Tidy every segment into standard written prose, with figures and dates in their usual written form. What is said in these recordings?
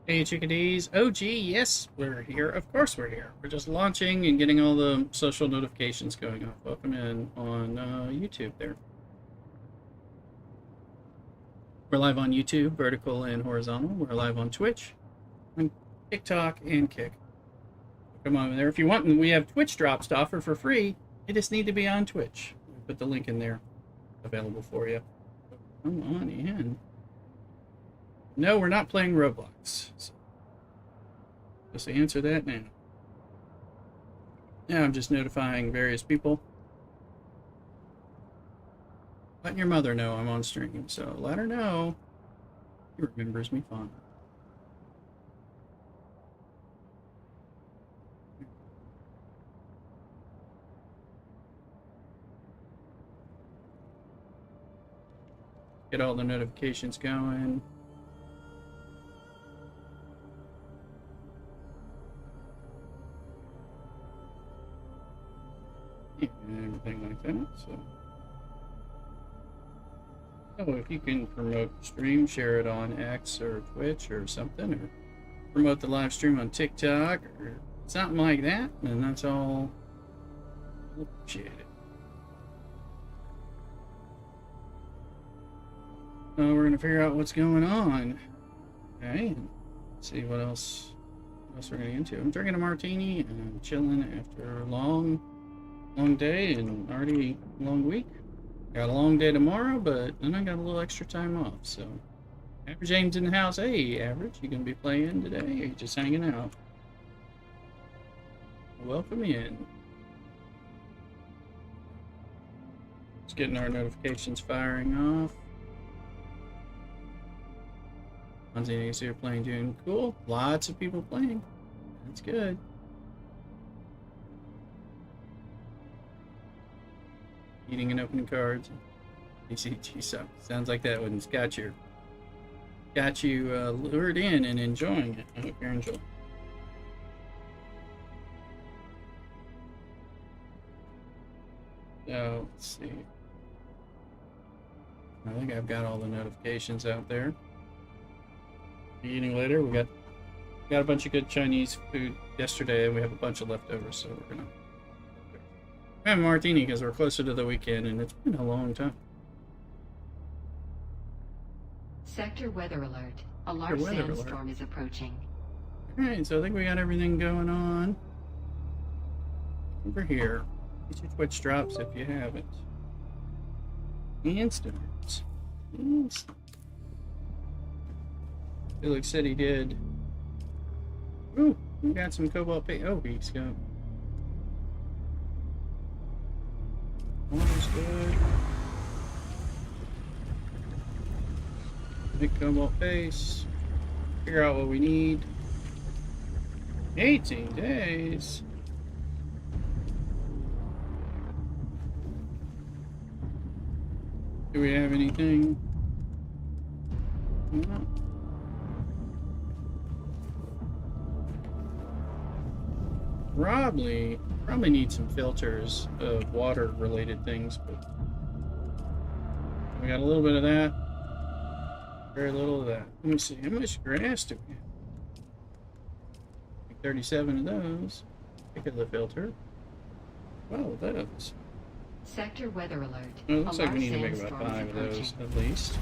Hey chickadees. Oh gee, yes, we're here. Of course we're here. We're just launching and getting all the social notifications going off. Welcome in on YouTube there. We're live on YouTube, vertical and horizontal. We're live on Twitch, on TikTok, and Kick. Come on there. If you want, we have Twitch drops to offer for free. You just need to be on Twitch. We'll put the link in there available for you. Come on in. No, we're not playing Roblox. So just answer that now. Yeah, I'm just notifying various people. Letting your mother know I'm on stream, so let her know. She remembers me fondly. Get all the notifications going. And everything like that, so. Oh, if you can promote the stream, share it on X or Twitch or something, or promote the live stream on TikTok or something like that, then that's all. Appreciate it. We're gonna figure out what's going on. Okay, and see what else we're gonna get into. I'm drinking a martini and I'm chilling after a long day and already a long week. Got a long day tomorrow, but then I got a little extra time off, so. Average James in the house. Hey, Average, you gonna be playing today, or you just hanging out? Welcome in. Just getting our notifications firing off. Fonzie, you see you're playing Dune. Cool. Lots of people playing. That's good. Eating and opening cards. ECG sounds like that one's got you lured in and enjoying it. I hope you're enjoying it. So let's see. I think I've got all the notifications out there. Eating later. We got a bunch of good Chinese food yesterday, and we have a bunch of leftovers, so we're gonna have a martini because we're closer to the weekend, and it's been a long time. Sector weather alert. A large sandstorm is approaching. Alright, so I think we got everything going on over here. Get your Twitch drops if you haven't. And stars. Felix said he did. Ooh, we got some cobalt paint. Oh, he's got. Water's good. Make cobalt base. Figure out what we need. 18 days. Do we have anything? No. Probably need some filters of water related things, but we got a little bit of that. Very little of that. Let me see, how much grass do we have? 37 of those. Pick of the filter. 12 of those. Sector weather alert. Well, it looks like we need to make about 5 of those at least.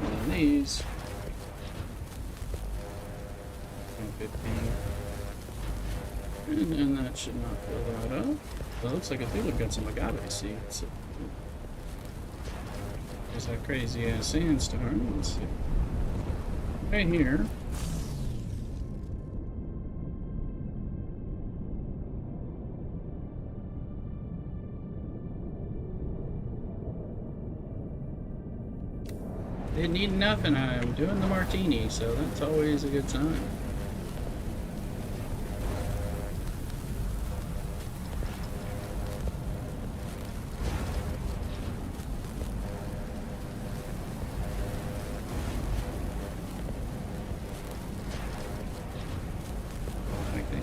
And then these. 15. And then that should not fill that up. Well, it looks like I think we've got some agave seeds. There's that crazy ass sandstorm. Let's see. Right here. Didn't eat enough and I'm doing the martini, so that's always a good sign.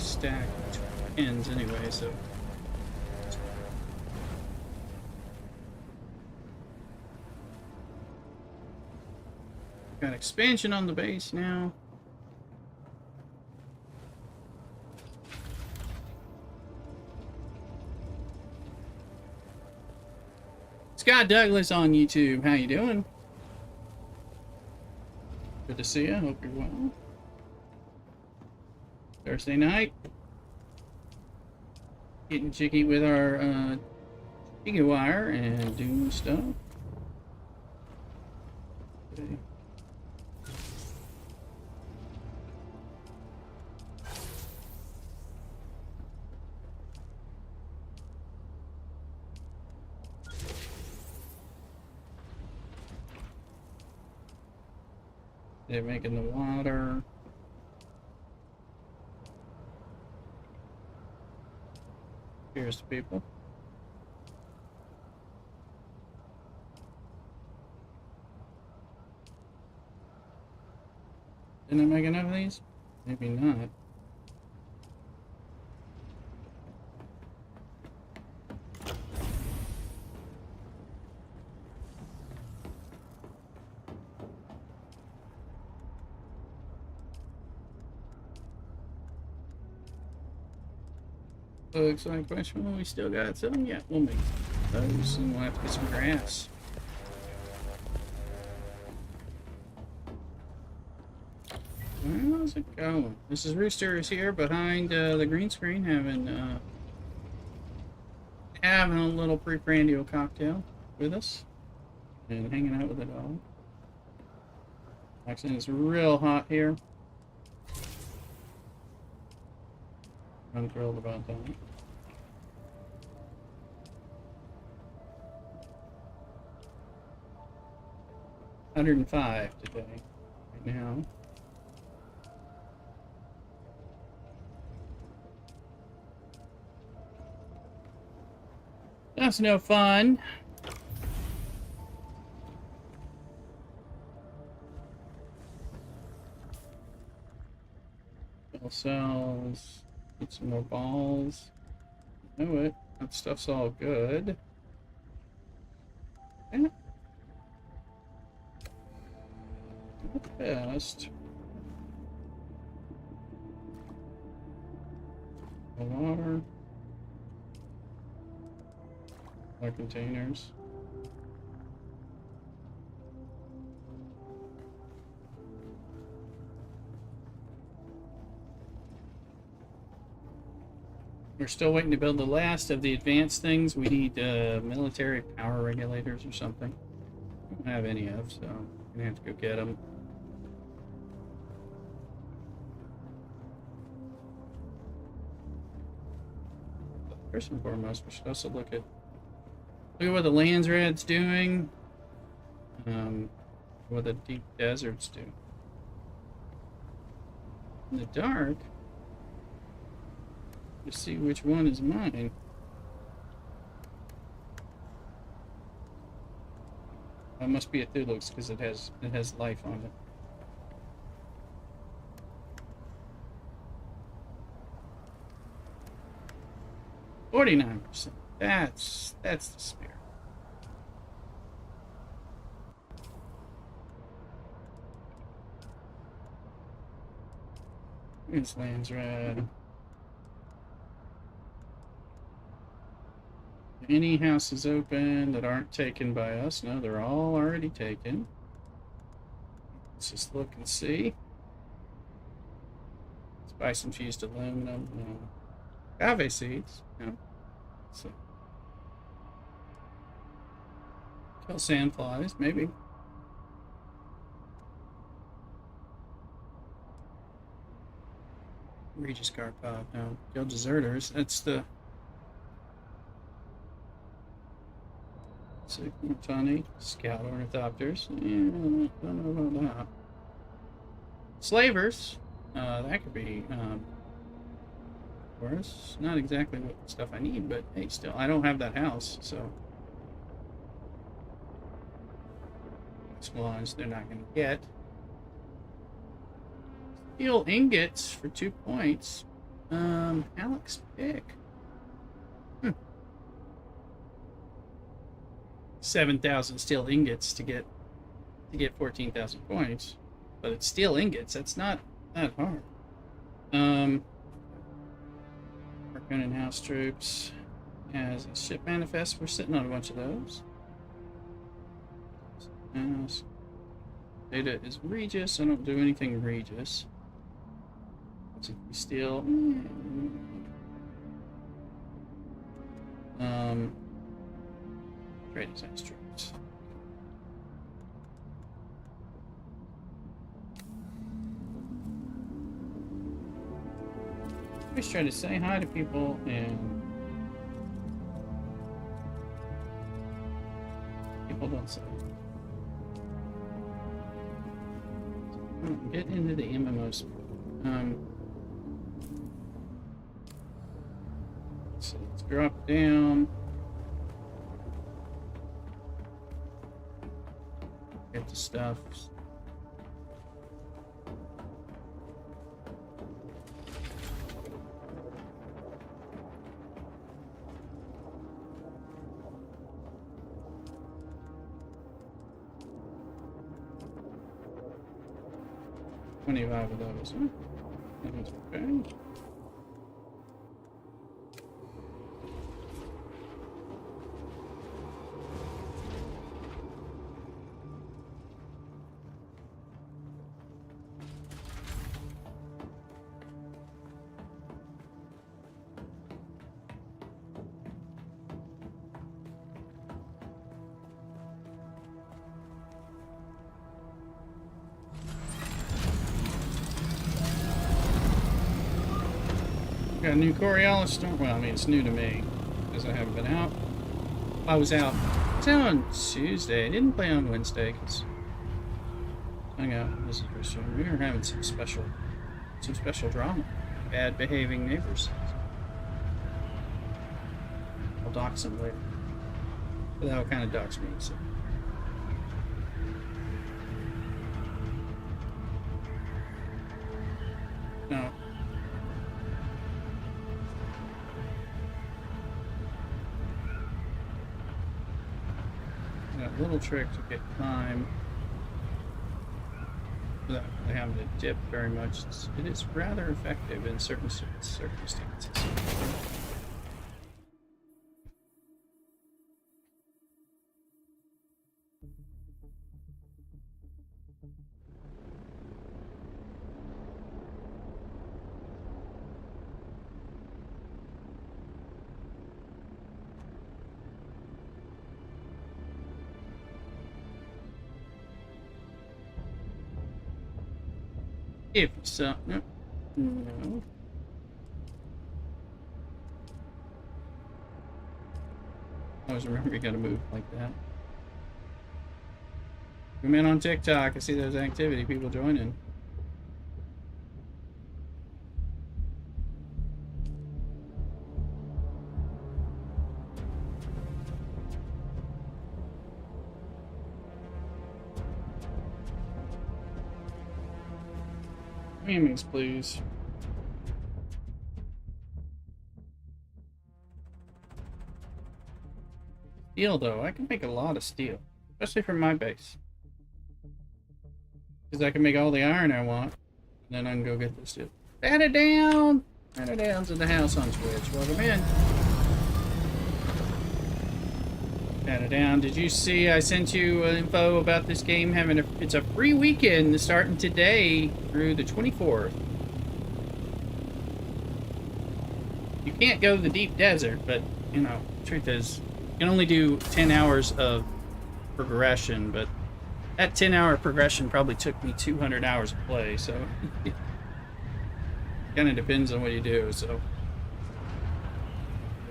Stack ends anyway, so got expansion on the base now. Scott Douglas on YouTube. How you doing? Good to see you. Hope you're well. Thursday night. Getting jiggy with our jiggy wire and Dune stuff. Okay. They're making the water. Here's the people. Didn't I make enough of these? Maybe not. Looks like question. Well, we still got some. Yeah, we'll make those, and we'll have to get some grass. How's it going? This is Rooster is here behind the green screen, having a little pre-prandial cocktail with us, and hanging out with the dog. Actually, it's real hot here. I'm thrilled about that. $105 today, right now. That's no fun. Fuel cells. Get some more balls. You know it. That stuff's all good. Yeah. Not the best. The water. More containers. We're still waiting to build the last of the advanced things. We need military power regulators or something. I don't have any of, so I'm gonna have to go get them. First and foremost, we should also look at what the Landsrad's doing. What the deep deserts do. In the dark. To see which one is mine. That must be a Thulux because it has life on it. $49%. That's the spirit. It's Landsrad. Any houses open that aren't taken by us? No, they're all already taken. Let's just look and see. Let's buy some fused aluminum. No. Agave seeds. No. So. Kill sandflies, maybe. Regis Carpod. No. Kill deserters. That's the. Tony, scout ornithopters. Yeah, don't know about that. Slavers. That could be worse. Not exactly what stuff I need, but hey, still, I don't have that house, so swans they're not going to get. Steel ingots for 2 points. Alex pick. 7,000 steel ingots to get 14,000 points, but it's steel ingots. That's not that hard. Recon and house troops as a ship manifest. We're sitting on a bunch of those. Yes. Data is Regis. I don't do anything Regis. Let's see if we steal. Trade design strips. Always try to say hi to people and people don't say. Get into the MMOs. So let's drop down. Get the stuff. $25 of those, huh? That's okay. Got a new Coriolis storm. Well, I mean, it's new to me because I haven't been out. I was out. I was out on Tuesday. I didn't play on Wednesday because hung out with visitors. We were having some special drama. Bad behaving neighbors. I'll dox them later. But that'll kind of dox me. So. No. That little trick to get time without having to dip very much. It is rather effective in certain circumstances. If so, no. No. Always remember you gotta move like that. Come in on TikTok. I see there's activity, people joining. Gamings, please. Steel, though. I can make a lot of steel. Especially from my base. Because I can make all the iron I want. And then I can go get the steel. Bat it down! Bat it down's in the house on Twitch. Welcome in. Bat it down. Did you see I sent you info about this game having it's a free weekend starting today through the 24th. You can't go to the deep desert, but you know, the truth is you can only do 10 hours of progression, but that 10-hour progression probably took me 200 hours of play, so it kind of depends on what you do. So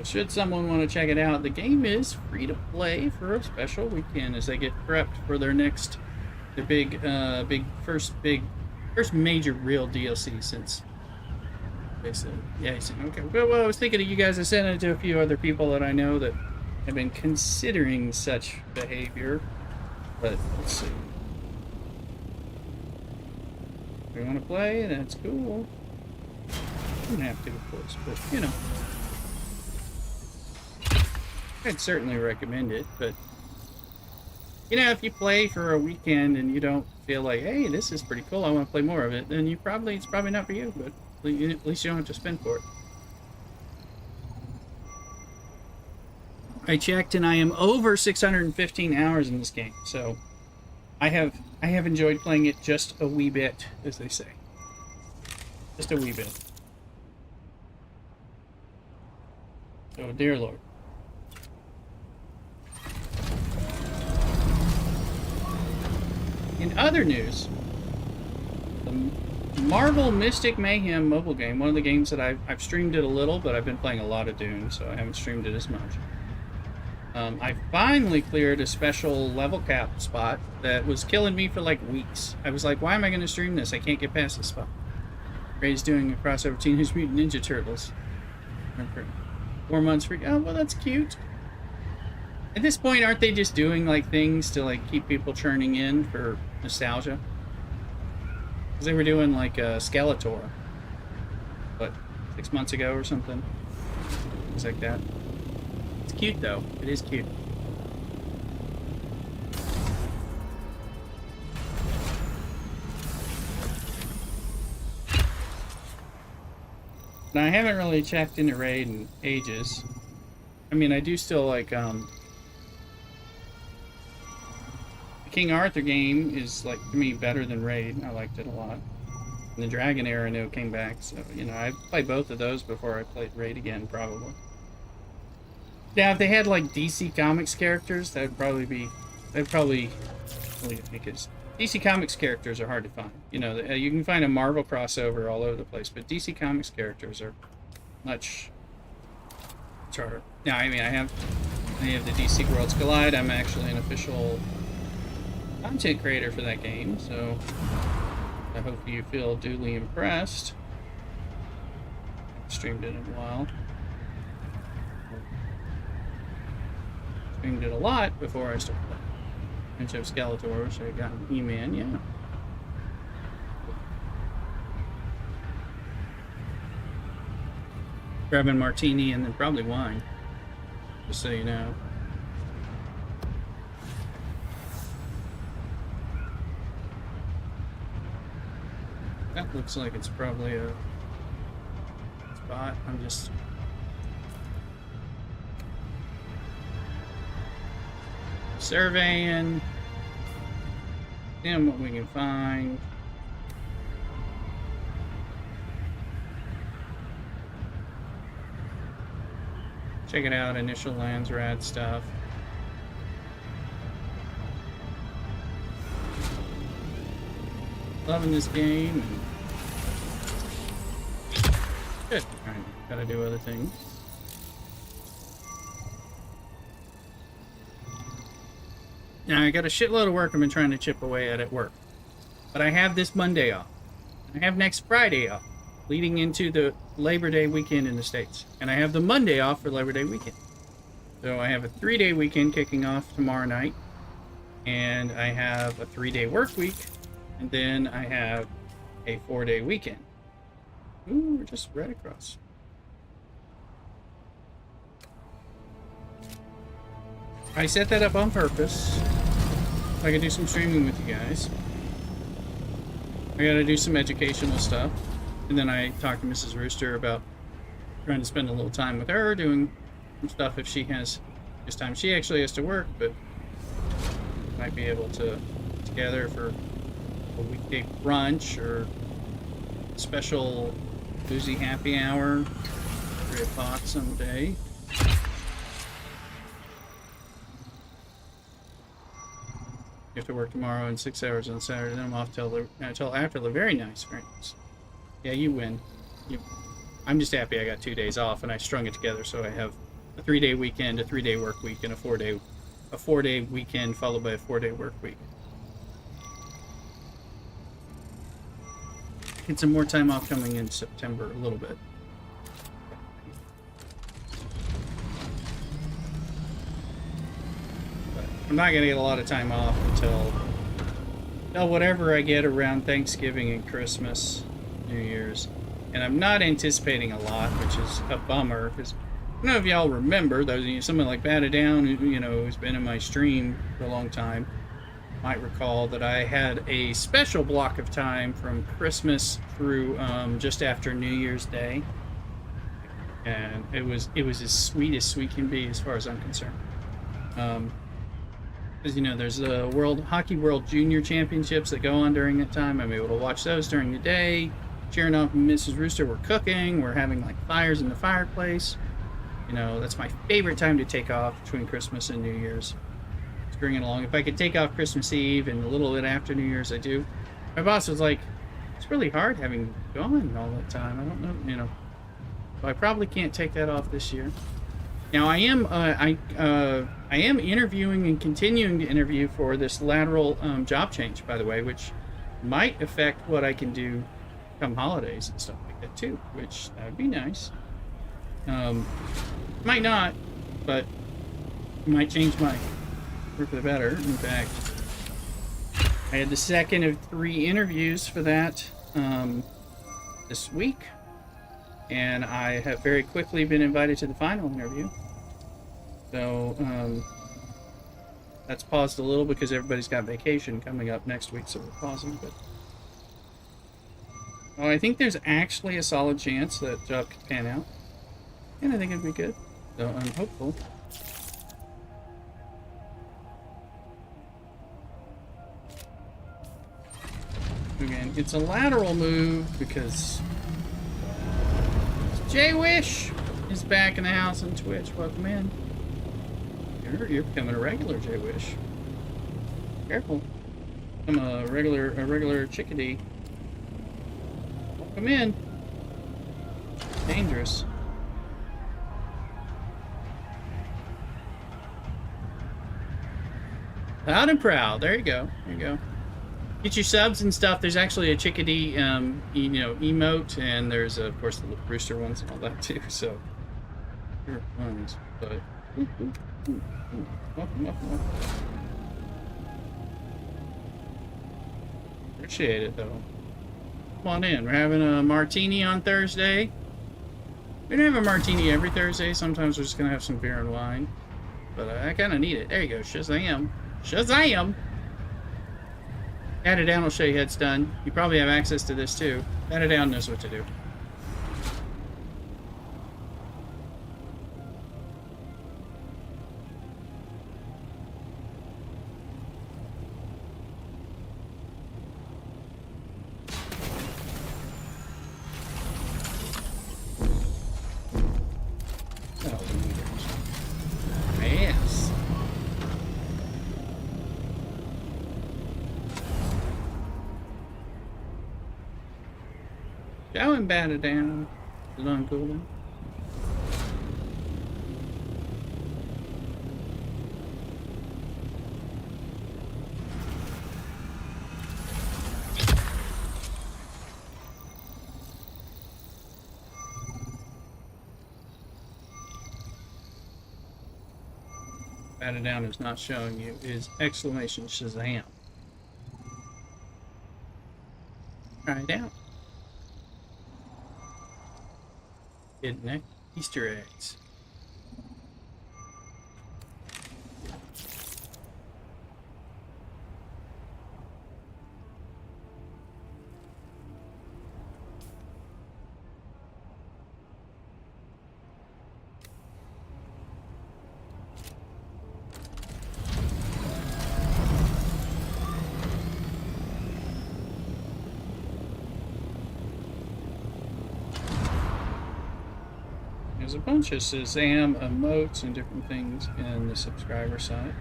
should someone want to check it out, the game is free to play for a special weekend as they get prepped for their next, first major real DLC since basically, yeah. He said, okay. Well, I was thinking of you guys. I sent it to a few other people that I know that have been considering such behavior, but let's see. If you want to play, that's cool. You don't have to, of course, but you know. I'd certainly recommend it, but you know, if you play for a weekend and you don't feel like, hey, this is pretty cool, I want to play more of it, then it's probably not for you, but at least you don't have to spend for it. I checked and I am over 615 hours in this game, so I have enjoyed playing it just a wee bit, as they say. Just a wee bit. Oh, dear Lord. In other news, the Marvel Mystic Mayhem mobile game, one of the games that I've streamed it a little, but I've been playing a lot of Dune, so I haven't streamed it as much. I finally cleared a special level cap spot that was killing me for like weeks. I was like, why am I going to stream this? I can't get past this spot. Ray's doing a crossover Teenage Mutant Ninja Turtles. 4 months free. Oh, well, that's cute. At this point, aren't they just doing like things to like keep people churning in for nostalgia? Because they were doing like a Skeletor, what, 6 months ago or something? Things like that. It's cute though. It is cute. Now, I haven't really checked into Raid in ages. I mean, I do still like, the King Arthur game is, like, to me, better than Raid. I liked it a lot. And the Dragon Era new came back, so, you know, I played both of those before I played Raid again, probably. Now, if they had, like, DC Comics characters, that'd probably, because DC Comics characters are hard to find. You know, you can find a Marvel crossover all over the place, but DC Comics characters are much harder. Now, I mean, I have the DC Worlds Collide. I'm actually an official content creator for that game, so I hope you feel duly impressed. I haven't streamed it in a while. Streamed it a lot before I started playing. Bunch of Skeletor, so I got E-Man, yeah. Grabbing martini and then probably wine, just so you know. That looks like it's probably a spot. I'm just surveying, seeing what we can find. Check it out, initial lands, rad stuff. Loving this game. Good. Alright, gotta do other things. Now, I got a shitload of work I've been trying to chip away at work. But I have this Monday off. I have next Friday off, leading into the Labor Day weekend in the States. And I have the Monday off for Labor Day weekend. So I have a 3-day weekend kicking off tomorrow night. And I have a 3-day work week. And then I have a 4-day weekend. Ooh, we're just right across. I set that up on purpose so I can do some streaming with you guys. I gotta do some educational stuff. And then I talked to Mrs. Rooster about trying to spend a little time with her, doing some stuff if she has this time. She actually has to work, but might be able to get together for a weekday brunch or special boozy happy hour, 3 o'clock someday. You have to work tomorrow and 6 hours on Saturday. Then I'm off till after the very nice. Very nice. Yeah, you win. I'm just happy I got 2 days off and I strung it together so I have a 3-day weekend, a 3-day work week, and a 4-day weekend followed by a 4-day work week. Get some more time off coming in September a little bit. I'm not going to get a lot of time off until whatever I get around Thanksgiving and Christmas, New Year's. And I'm not anticipating a lot, which is a bummer, because I don't know if y'all remember, those of you, someone like Batted Down, who's been in my stream for a long time, might recall that I had a special block of time from Christmas through just after New Year's Day. And it was as sweet can be as far as I'm concerned. Because, you know, there's a World Junior Championships that go on during that time. I'm able to watch those during the day. Cheering on Mrs. Rooster, we're cooking. We're having, like, fires in the fireplace. You know, that's my favorite time to take off between Christmas and New Year's. Just bring it along. If I could take off Christmas Eve and a little bit after New Year's, I do. My boss was like, it's really hard having gone all the time. I don't know, you know. So I probably can't take that off this year. Now I am interviewing and continuing to interview for this lateral job change, by the way, which might affect what I can do come holidays and stuff like that too, which that would be nice. Might not, but it might change my work for the better. In fact, I had the second of 3 interviews for that this week, and I have very quickly been invited to the final interview. So that's paused a little because everybody's got vacation coming up next week, so we're pausing. But I think there's actually a solid chance that job could pan out, and I think it'd be good. So I'm hopeful. Again, it's a lateral move because J-Wish is back in the house on Twitch. Welcome in. You're becoming a regular, J-Wish. Careful. I'm a regular chickadee. Welcome in. Dangerous. Loud and proud. There you go. There you go. Get your subs and stuff. There's actually a chickadee, you know, emote, and there's of course the rooster ones and all that too. So, here ones, but welcome. Appreciate it though. Come on in. We're having a martini on Thursday. We don't have a martini every Thursday. Sometimes we're just gonna have some beer and wine, but I kind of need it. There you go. Shazam! Shazam! Add it down will show you how it's done. You probably have access to this too. Add it down knows what to do. Yes. Go and bat it down. Is it on cooldown? Batted down is not showing you is exclamation Shazam. Try it out. Hidden Easter eggs. There's a bunch of Shazam emotes and different things in the subscriber site.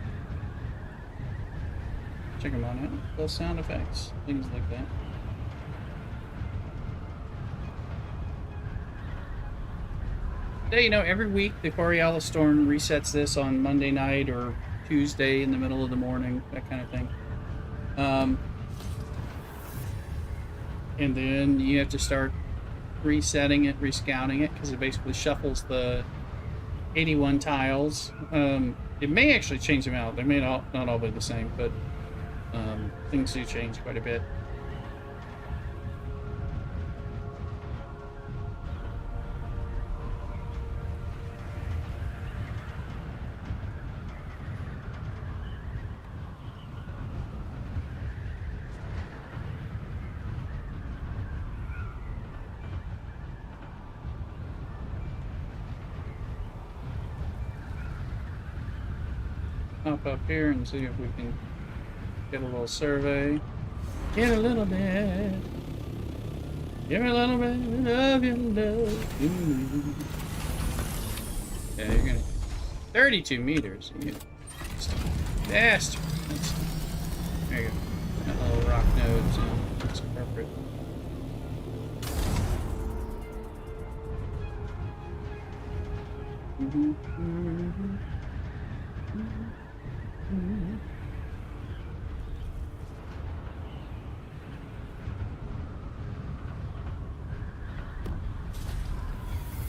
Check them on out. Those sound effects, things like that. Today, you know, every week the Coriolis Storm resets this on Monday night or Tuesday in the middle of the morning, that kind of thing. And then you have to start resetting it, rescouting it, because it basically shuffles the 81 tiles. It may actually change them out. They may not all be the same, but things do change quite a bit. Hop up here and see if we can get a little survey. Get a little bit. Give me a little bit of your love. Yeah, you're gonna 32 meters. You bastard. There you go. That little rock nodes. That's appropriate.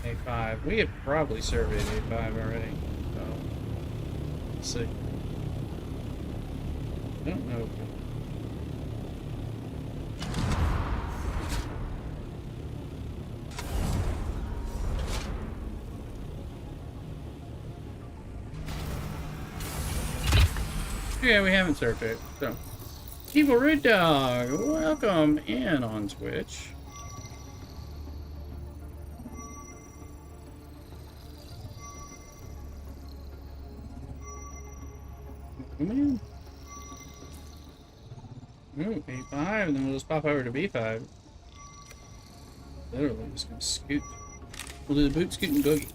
A5. We have probably surveyed A5 already. So let's see. I don't know. Yeah, we haven't surveyed. So, Evil Root Dog, welcome in on Twitch. Come in. Ooh, A5, and then we'll just pop over to B5. Literally, just gonna scoot. We'll do the boot, scoot, and boogie.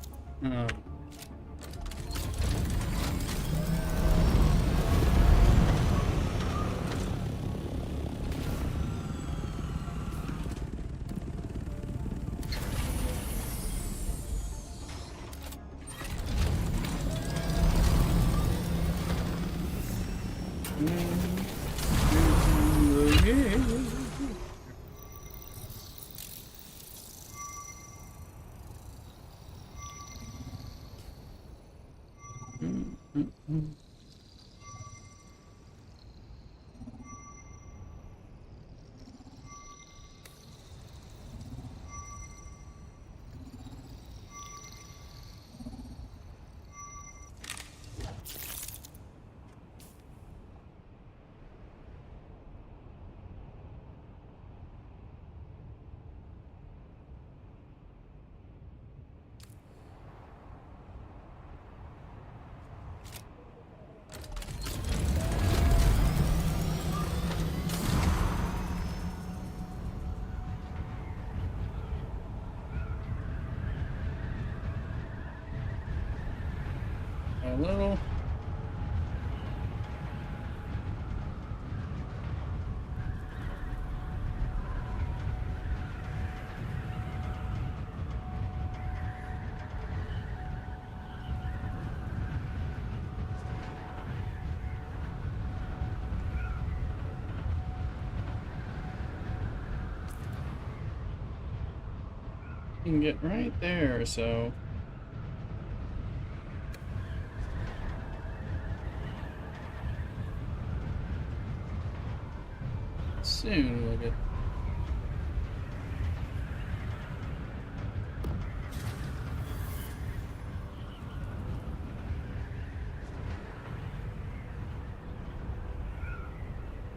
A little. You can get right there, so. Soon we'll get.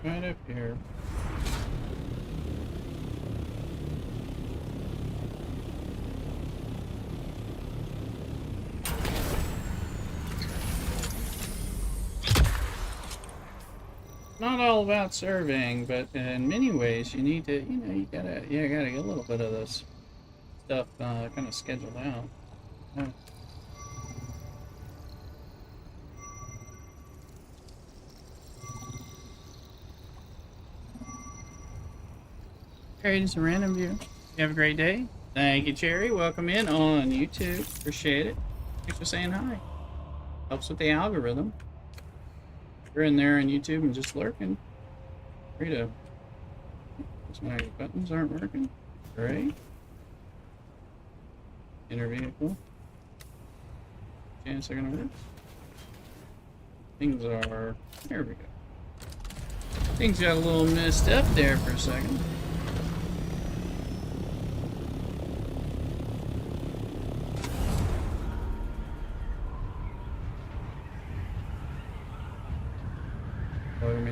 Right up here. Not all about surveying, but in many ways you need to, you gotta get a little bit of this stuff kind of scheduled out. Oh. Cherry, just a random view. You have a great day. Thank you, Cherry. Welcome in on YouTube. Appreciate it. Thanks for saying hi. Helps with the algorithm. You're in there on YouTube and just lurking. Free to. My buttons aren't working. Great. Inner vehicle. Chance they're gonna work. Things are. There we go. Things got a little messed up there for a second.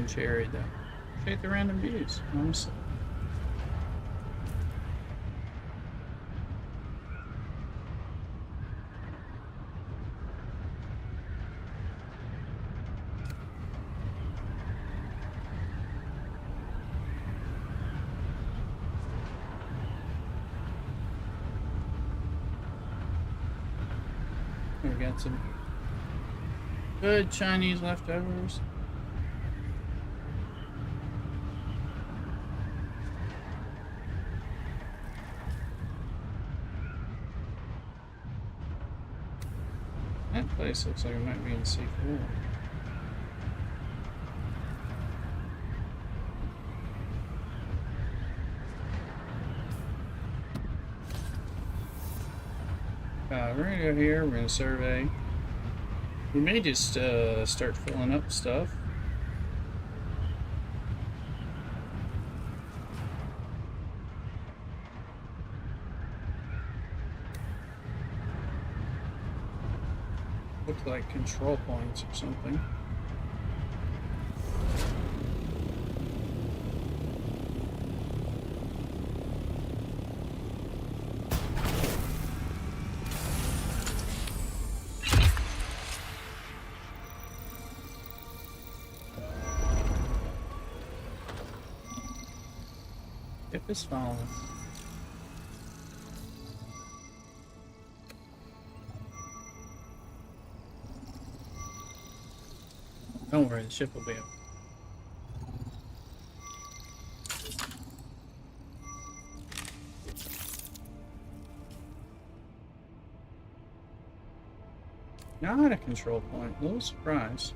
Cherry though. Appreciate the random views, honestly. had some good Chinese leftovers. That place looks like it might be in C4. We're gonna go here, we're gonna survey. We may just start filling up stuff. Look like control points or something. Ship is falling. Don't worry, the ship will be up. Not a control point. A little surprised.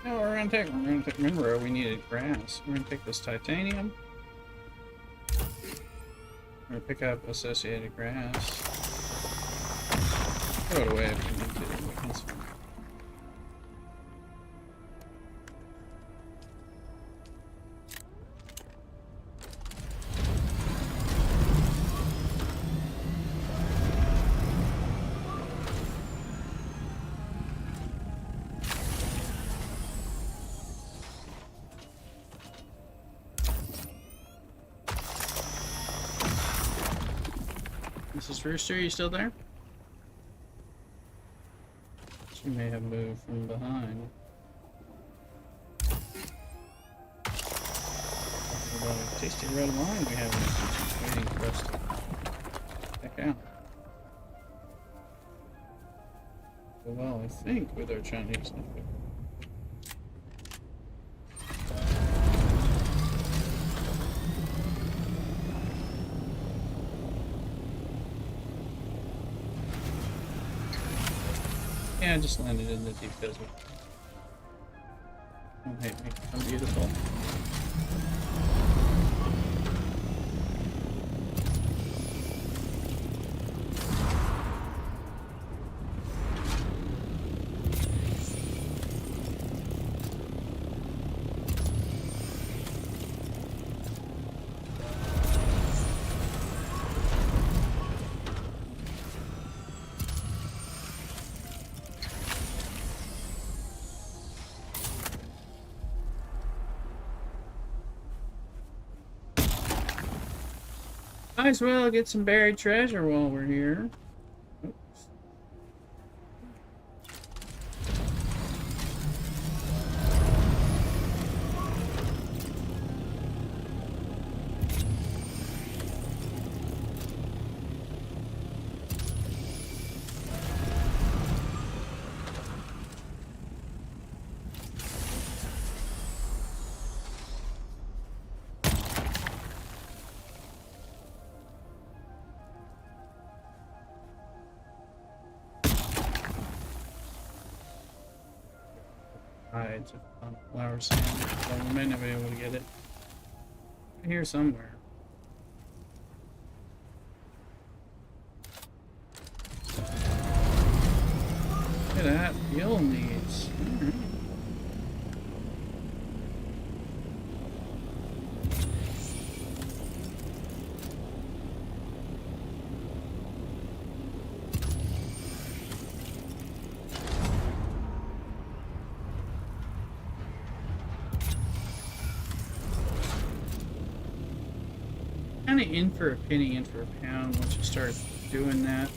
No, we're gonna take. Remember, we needed grass. We're gonna take this titanium. We're gonna pick up associated grass. Throw it away if we need to. That's fine. Mrs. Rooster, are you still there? She may have moved from behind. Talking about a tasty red wine we have in the kitchen waiting for us to check out. Well, I think with our Chinese food. Yeah, I just landed in the deep desert. Don't hate me. I'm beautiful. Might as well get some buried treasure while we're here. Oops. Hides of flower sand. Well, we may not be able to get it. Here somewhere. Look at that. Fuel needs. Alright. kind of in for a penny, in for a pound once you start doing that.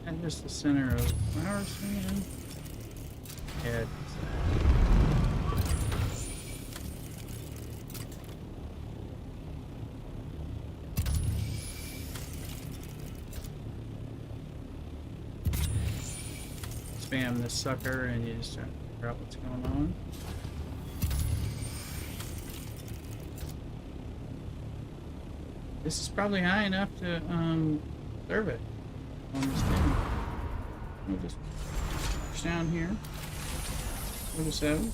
And just the center of flowers, man. Yeah. Spam this sucker and you just try to figure out what's going on. This is probably high enough to serve it on this thing. We'll just push down here. Go to 7.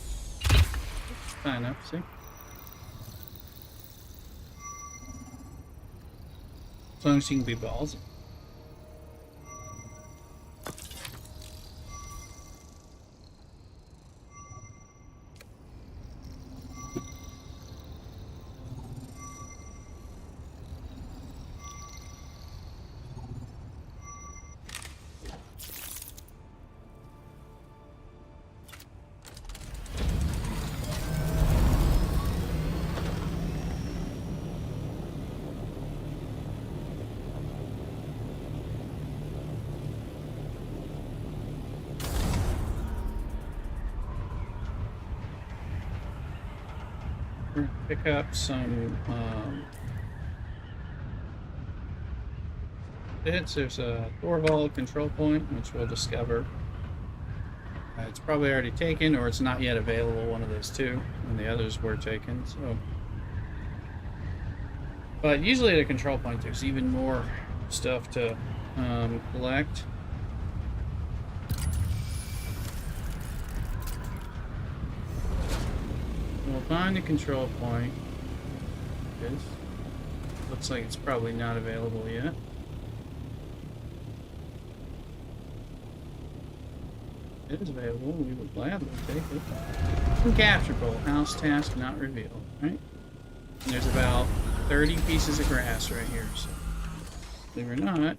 High enough, see? As long as you can be ballsy. Pick up some bits. There's a Thorvald control point, which we'll discover. It's probably already taken, or it's not yet available, one of those two, and the others were taken. So, but usually at a control point, there's even more stuff to collect. We'll find a control point. This looks like it's probably not available yet. It is available. We would gladly take it. Uncapturable. House task not revealed. Right? And there's about 30 pieces of grass right here. So, believe it or not,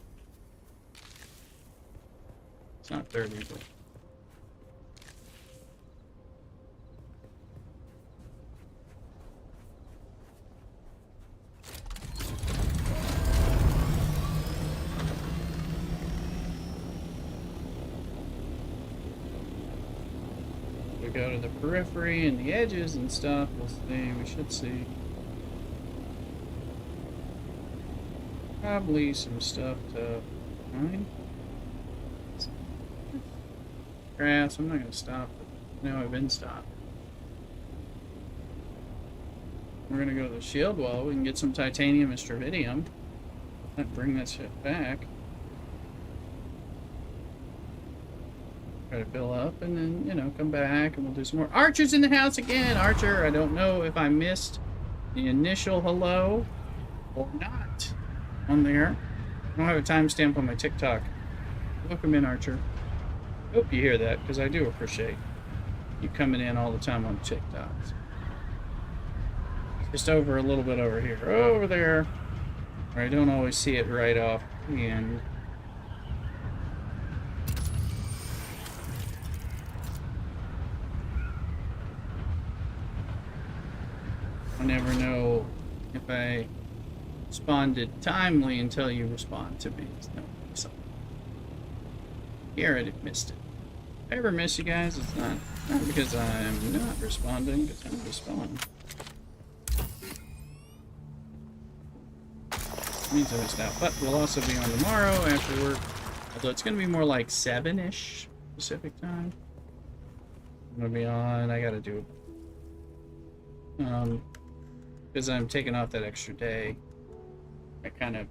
it's not 30, but. Go to the periphery and the edges and stuff. We'll see. We should see probably some stuff to find. Grass. I'm not going to stop. No, I've been stopped. We're going to go to the shield wall. We can get some titanium and stravidium. Let's bring that shit back. Try to fill up and then, you know, come back and we'll do some more. Archer's in the house again! Archer, I don't know if I missed the initial hello or not on there. I don't have a timestamp on my TikTok. Welcome in, Archer. Hope you hear that, because I do appreciate you coming in all the time on TikToks. Just over a little bit over here. Over there. Where I don't always see it right off the end. I never know if I responded timely until you respond to me. So, here I missed it. If I ever miss you guys, it's not because I'm not responding, because I'm responding. Means I missed out. But we'll also be on tomorrow after work. Although it's going to be more like 7-ish Pacific time. I'm going to be on. I got to do because I'm taking off that extra day, it kind of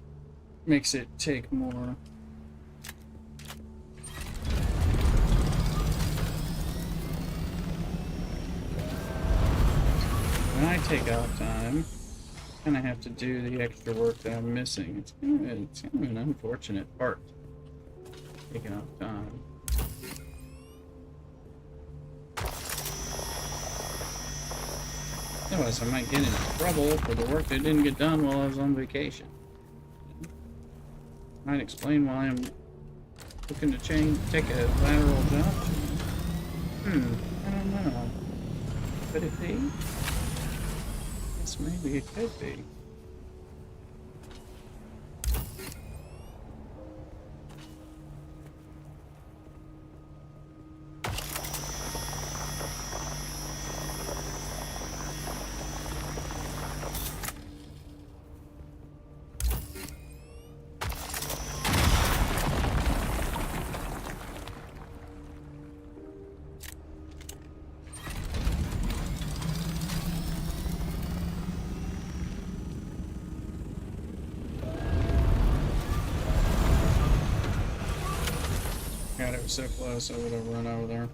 makes it take more. When I take off time, I kind of have to do the extra work that I'm missing. It's kind of an unfortunate part, taking off time. Otherwise, I might get in trouble for the work that didn't get done while I was on vacation. Might explain why I'm looking to take a lateral job. I don't know. Could it be? Yes, maybe it could be. God, it was so close, I would have run over there.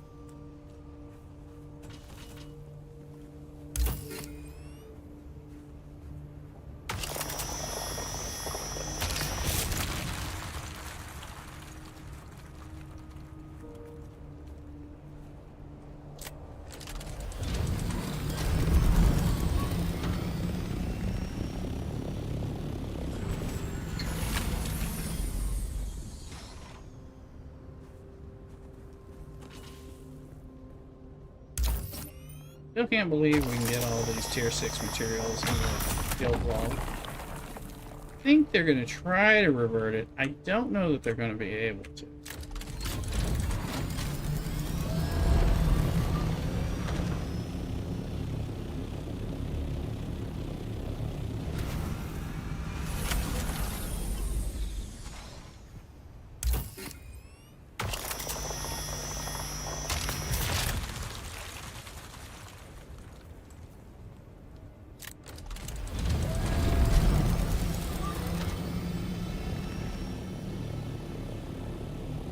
Still can't believe we can get all these tier 6 materials in the guild wall. I think they're going to try to revert it. I don't know that they're going to be able to.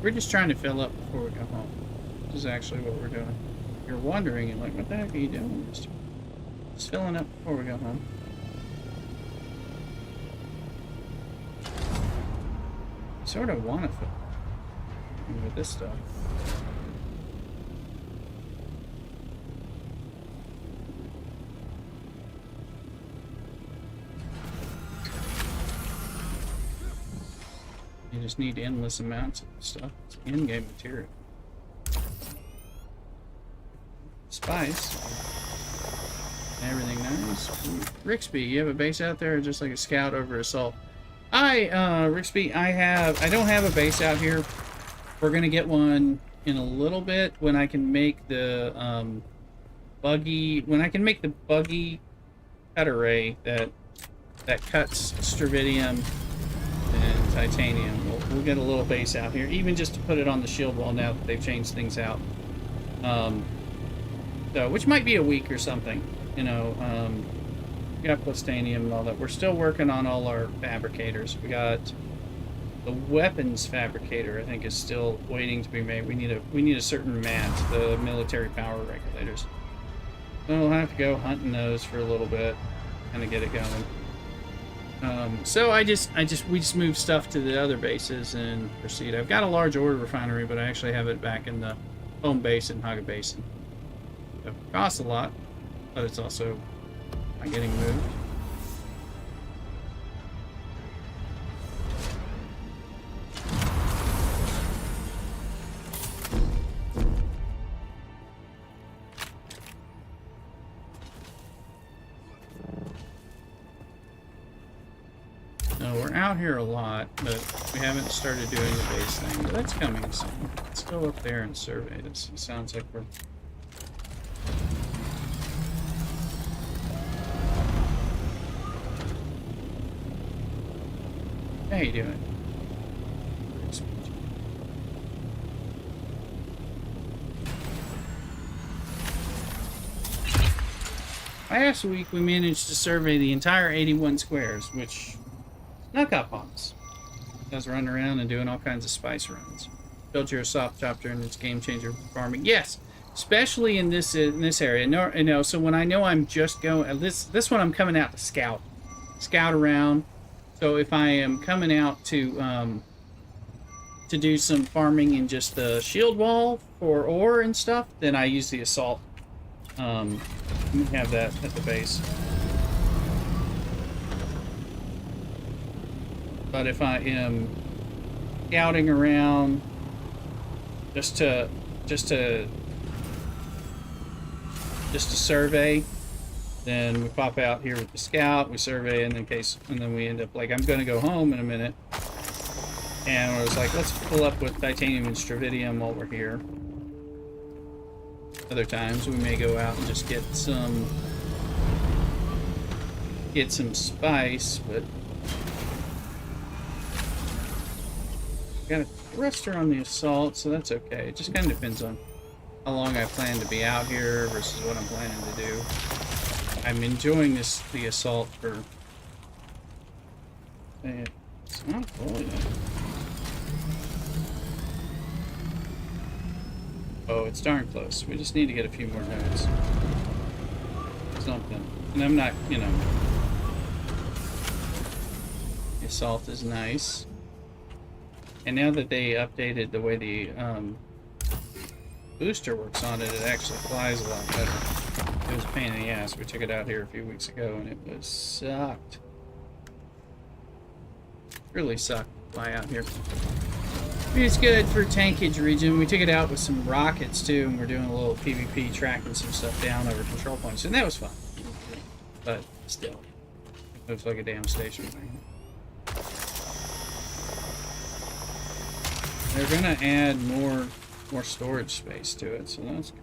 We're just trying to fill up before we go home. This is actually what we're doing. If you're wondering, you're like, what the heck are you doing, mister? Just filling up before we go home. I sort of want to fill up with this stuff. You just need endless amounts of stuff. It's in-game material. Spice. Everything nice. Rixby, you have a base out there or just like a scout over assault? Rixby, I don't have a base out here. We're gonna get one in a little bit when I can make the buggy cut array that cuts Stravidium and titanium. We'll get a little base out here, even just to put it on the shield wall now that they've changed things out. So, which might be a week or something, you know. We got plastanium and all that. We're still working on all our fabricators. We got the weapons fabricator, I think, is still waiting to be made. We need a certain mat, the military power regulators. So we'll have to go hunting those for a little bit, kind of get it going. So we just moved stuff to the other bases and proceed. I've got a large ore refinery, but I actually have it back in the home base in Haga Basin. So it costs a lot, but it's also not getting moved. We're out here a lot, but we haven't started doing the base thing. But that's coming soon. Let's go up there and survey this. It sounds like we're... How you doing? Last week we managed to survey the entire 81 squares, which snuck up on us. I was running around and doing all kinds of spice runs. Built your soft chopper and it's game changer for farming. Yes, especially in this area. No, you know, so when I know I'm just going this one, I'm coming out to scout around. So if I am coming out to do some farming in just the shield wall for ore and stuff, then I use the assault. We have that at the base. But if I am scouting around just to survey. Then we pop out here with the scout, we survey, and then we end up like, I'm gonna go home in a minute. And I was like, let's pull up with titanium and stravidium while we're here. Other times we may go out and just get some spice, but got a thruster on the assault, so that's okay. It just kind of depends on how long I plan to be out here versus what I'm planning to do. I'm enjoying the assault for. It's not full yet. Oh, it's darn close. We just need to get a few more nodes. Something. And I'm not, you know. The assault is nice. And now that they updated the way the booster works on it, it actually flies a lot better. It was a pain in the ass. We took it out here a few weeks ago and it was sucked. Really sucked to fly out here. It's good for tankage region. We took it out with some rockets too, and we're doing a little PvP, tracking some stuff down over control points, and that was fun. But still, it looks like a damn station thing. They're gonna add more storage space to it, so that's good.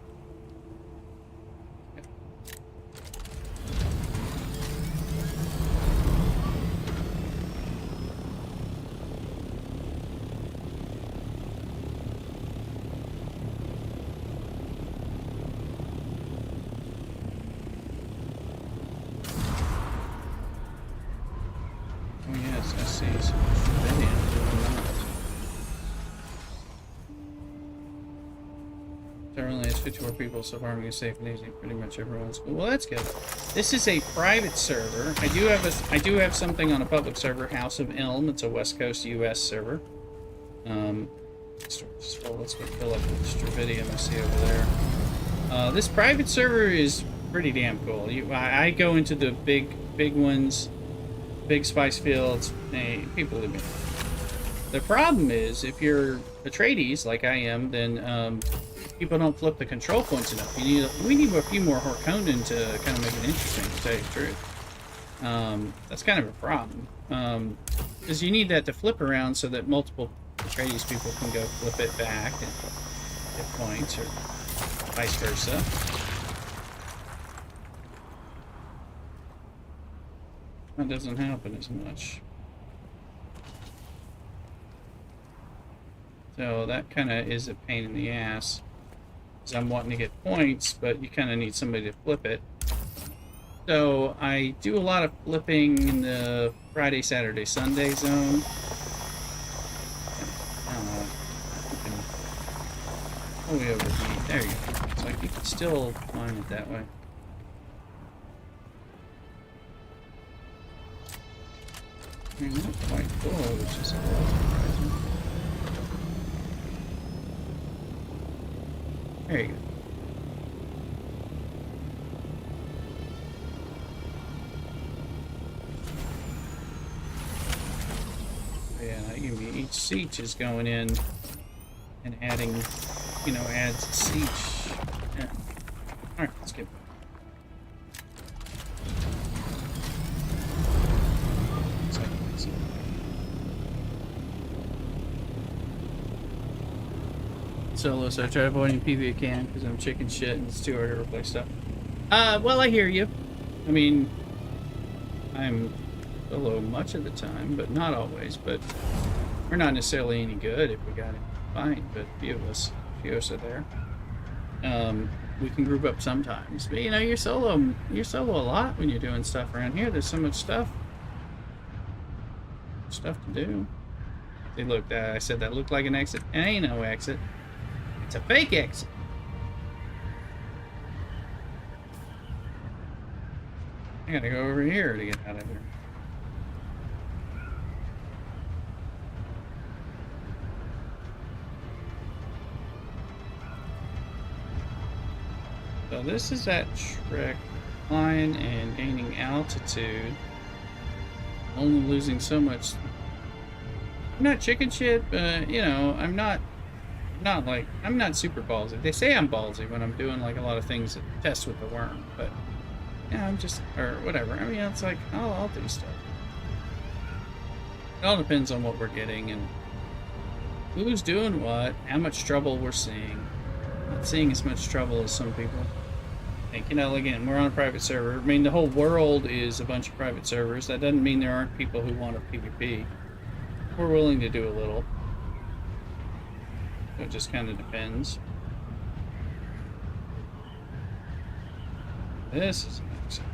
Oh yes, I see some Stravidium doing that. Currently it's 54 people, so farming is safe and easy. Pretty much everyone's cool. Well, that's good. This is a private server. I do have something on a public server, House of Elm. It's a West Coast US server. Let's go fill up with Stravidium I see over there. This private server is pretty damn cool. I go into the big ones, big spice fields. Hey, people leave me. The problem is, if you're Atreides like I am, then people don't flip the control points enough. We need a few more Harkonnen to kind of make it interesting, to tell you the truth. That's kind of a problem. Because you need that to flip around so that multiple Atreides people can go flip it back and get points, or vice versa. That doesn't happen as much. So that kind of is a pain in the ass. Because I'm wanting to get points, but you kind of need somebody to flip it. So I do a lot of flipping in the Friday, Saturday, Sunday zone. Way overheat. There you go. It's like you can still mine it that way. I mean, not quite full, which is a little surprising. There you go. Yeah, you mean each siege is going in and adding, you know, adds a siege. Yeah. Alright, let's get back. Solo, so I try avoiding PvP can because I'm chicken shit and it's too hard to replace stuff. Well, I hear you. I mean, I'm solo much of the time, but not always. But we're not necessarily any good if we got it fine. But a few of us are there. We can group up sometimes. But you know, you're solo a lot when you're doing stuff around here. There's so much stuff to do. See, look, I said that looked like an exit. It ain't no exit. It's a fake exit. I gotta go over here to get out of here. So this is that trek line and gaining altitude. Only losing so much. I'm not chicken shit, but you know, I'm not not like, I'm not super ballsy. They say I'm ballsy when I'm doing like a lot of things that test with the worm, but yeah, I'm just, or whatever. I mean, it's like, I'll do stuff. It all depends on what we're getting and who's doing what, how much trouble we're seeing. Not seeing as much trouble as some people think. You know, again, we're on a private server. I mean, the whole world is a bunch of private servers. That doesn't mean there aren't people who want a PvP. We're willing to do a little. So it just kind of depends. This is amazing.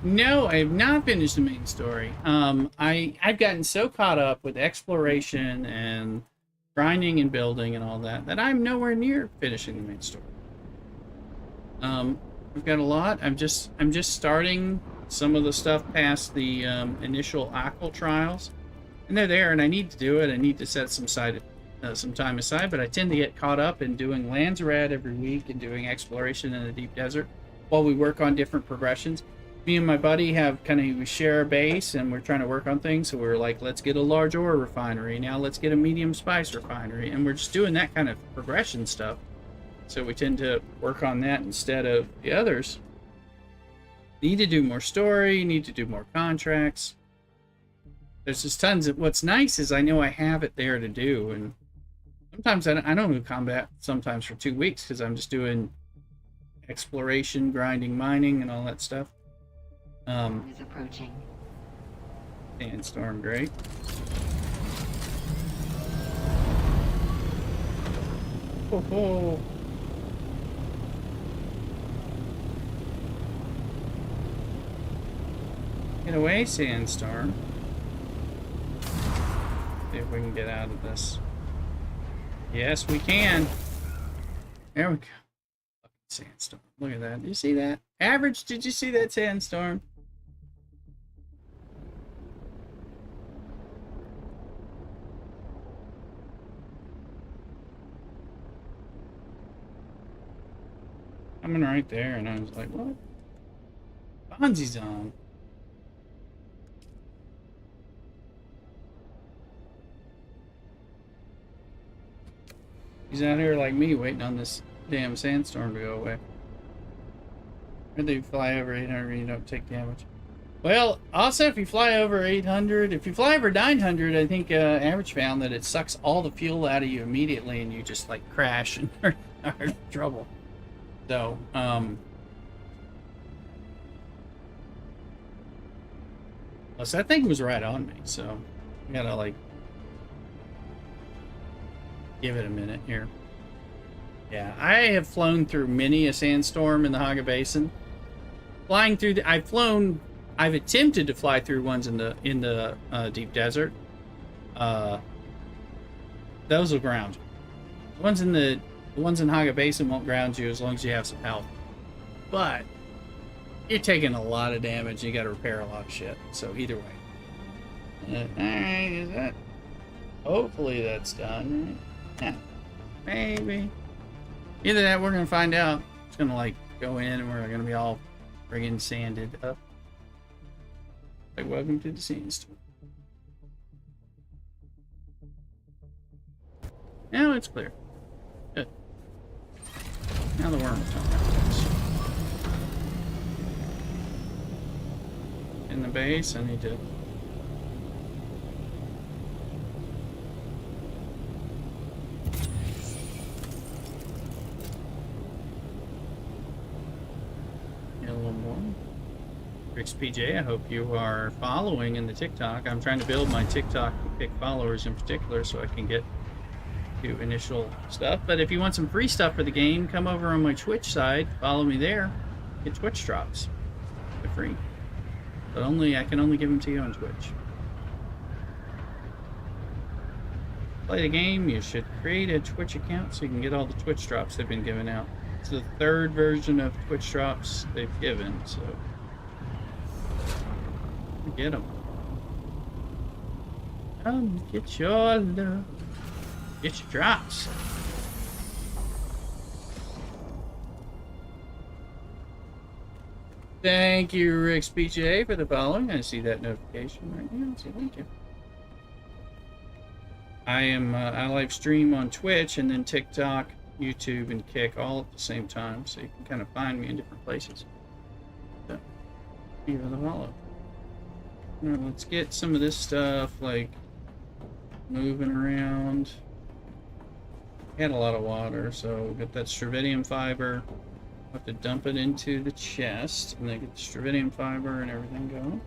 No, I have not finished the main story. I've gotten so caught up with exploration and grinding and building and all that that I'm nowhere near finishing the main story. I've got a lot. I'm just starting some of the stuff past the initial aqua trials, and they're there, and I need to do it. I need to set some time aside, but I tend to get caught up in doing Lanzaret every week and doing exploration in the deep desert while we work on different progressions. Me and my buddy we share a base, and we're trying to work on things. So we're like, let's get a large ore refinery. Now let's get a medium spice refinery. And we're just doing that kind of progression stuff. So we tend to work on that instead of the others. Need to do more story, need to do more contracts. There's just tons of, what's nice is I know I have it there to do. And sometimes I don't do combat sometimes for 2 weeks because I'm just doing exploration, grinding, mining, and all that stuff. Is approaching. Sandstorm, great. Ho ho. Get away, Sandstorm. See if we can get out of this. Yes, we can. There we go. Fucking Sandstorm. Look at that. Did you see that? Average, did you see that Sandstorm? Coming right there, and I was like, what? Bonzi's on. He's out here like me, waiting on this damn sandstorm to go away. Or they fly over 800 and you don't take damage. Well, also if you fly over 800, if you fly over 900, I think Average found that it sucks all the fuel out of you immediately and you just like crash and are in trouble. So, plus that thing was right on me, so I gotta like give it a minute here. Yeah, I have flown through many a sandstorm in the Haga Basin. Flying through I've attempted to fly through ones in the deep desert. Those will ground. The ones in Haga Basin won't ground you as long as you have some health. But you're taking a lot of damage. You got to repair a lot of shit. So either way. Alright, is that? Hopefully that's done. Yeah, maybe. Either that, we're gonna find out. It's gonna like go in and we're gonna be all friggin' sanded up. Like, welcome to the sandstorm. Now it's clear. Good. Now the worms don't have this. In the base, I need to. Get a little more. Rich PJ, I hope you are following in the TikTok. I'm trying to build my TikTok and pick followers in particular so I can get to initial stuff. But if you want some free stuff for the game, come over on my Twitch side, follow me there, get Twitch drops. They're free. But I can only give them to you on Twitch. Play the game, you should create a Twitch account so you can get all the Twitch drops they've been giving out. It's the third version of Twitch drops they've given, so get them. Come get your love, get your drops. Thank you, Rick's PJ, for the following. I see that notification right now, so thank you. I live stream on Twitch and then TikTok, YouTube, and Kick all at the same time, so you can kind of find me in different places. So, here are the follow. All right, let's get some of this stuff like moving around. Had a lot of water, so we got that stravidium fiber. Have to dump it into the chest and then get the stravidium fiber and everything going.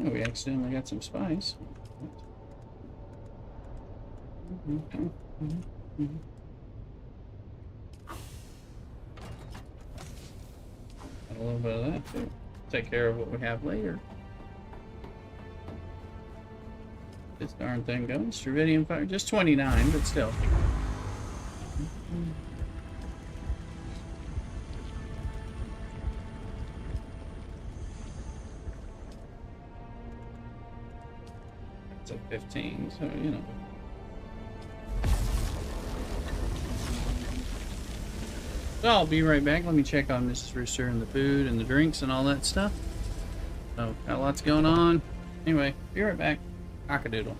Oh, we accidentally got some spice. Got a little bit of that too. Take care of what we have later. This darn thing going. Stravidium fiber, just 29, but still. It's at 15, so you know. So I'll be right back. Let me check on Mrs. Rooster and the food and the drinks and all that stuff. So got lots going on. Anyway, be right back. Cockadoodle.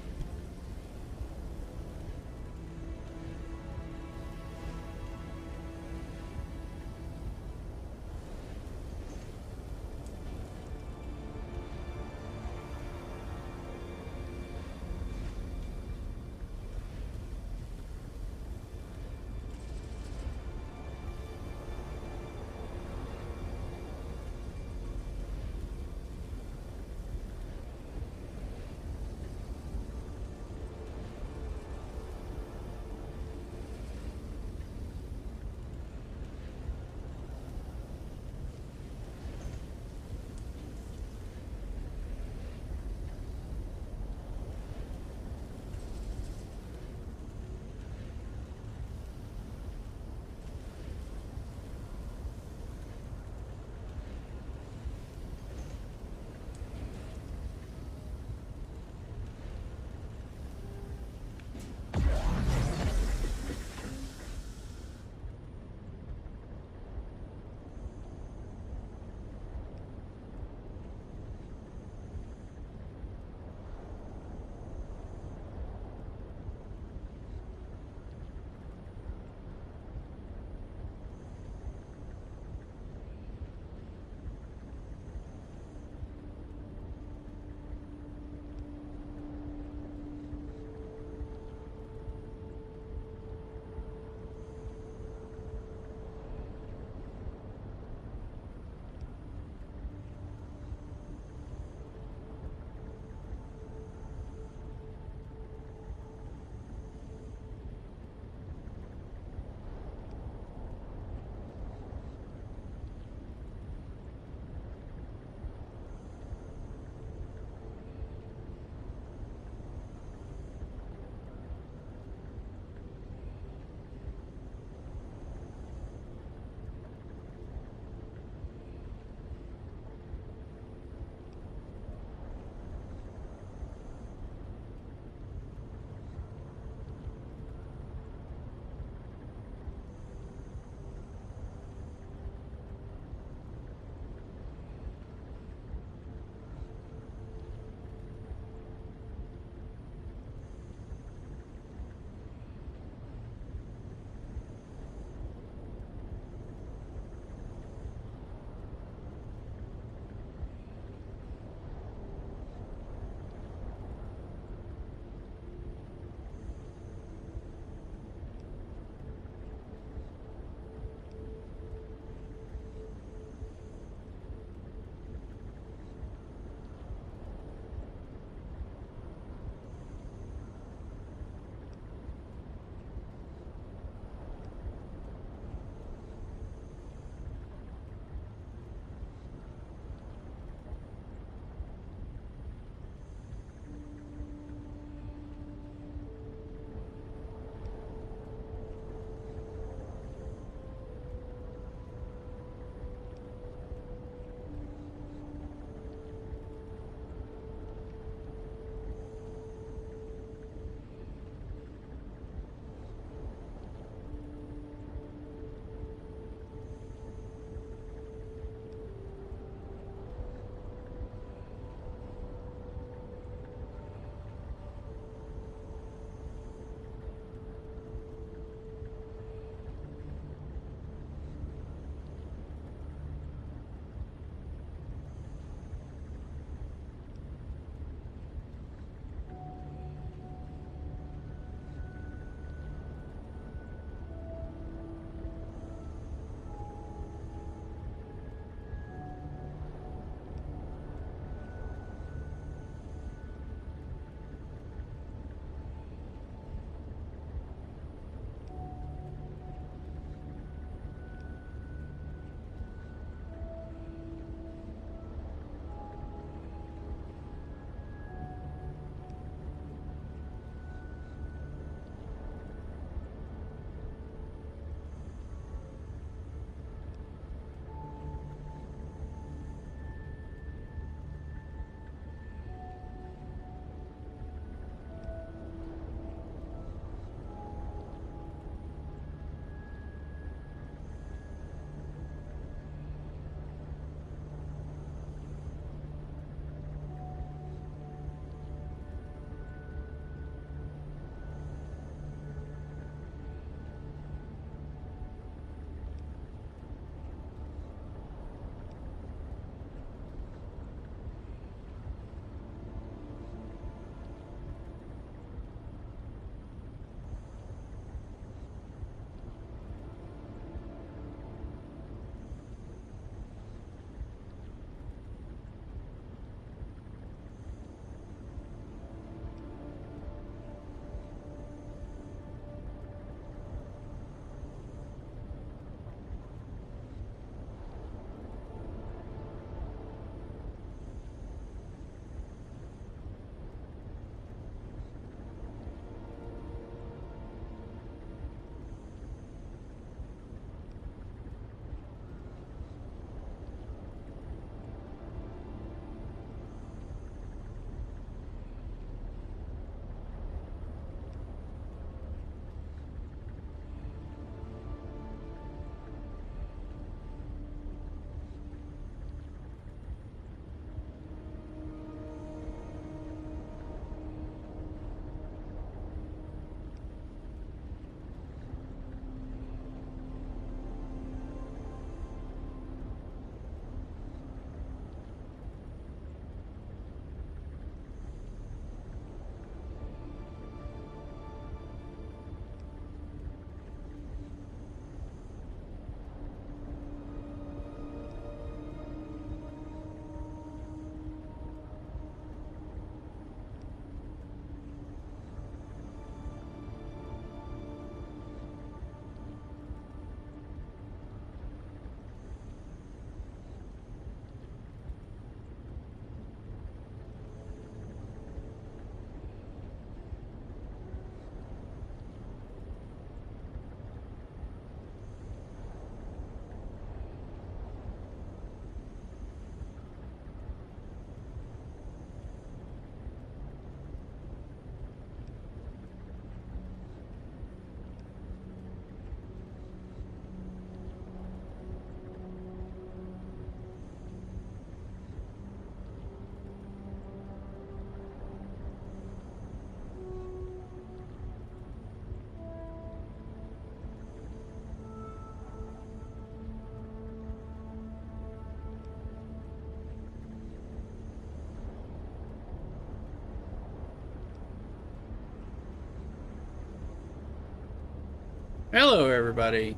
Hello, everybody.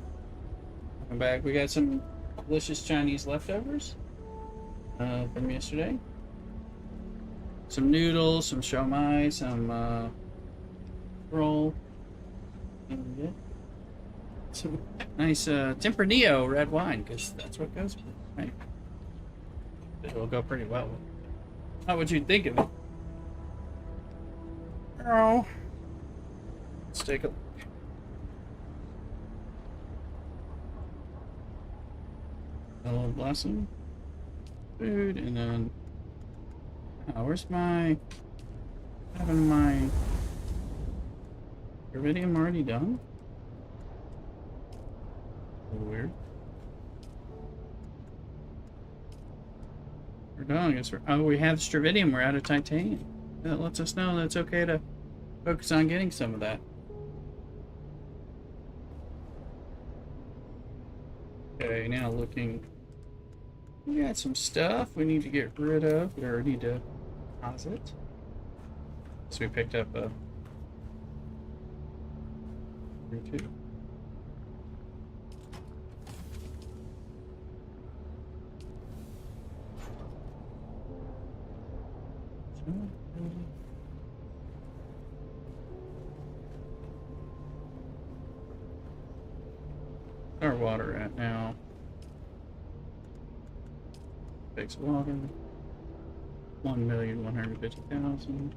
Welcome back. We got some delicious Chinese leftovers from yesterday. Some noodles, some siomai, some roll, and yeah, some nice Tempranillo red wine, because that's what goes with it, right? It'll go pretty well. How would you think of it? Oh, let's take a look. Hello, blessing. Food, and then where's my having my iridium already done? Weird. We're done. I guess we have stravidium. We're out of titanium. That lets us know that it's okay to focus on getting some of that. Okay, now looking. We got some stuff we need to get rid of. We already need to deposit. So we picked up a 2. Our water at now. Takes water. 1,150,000.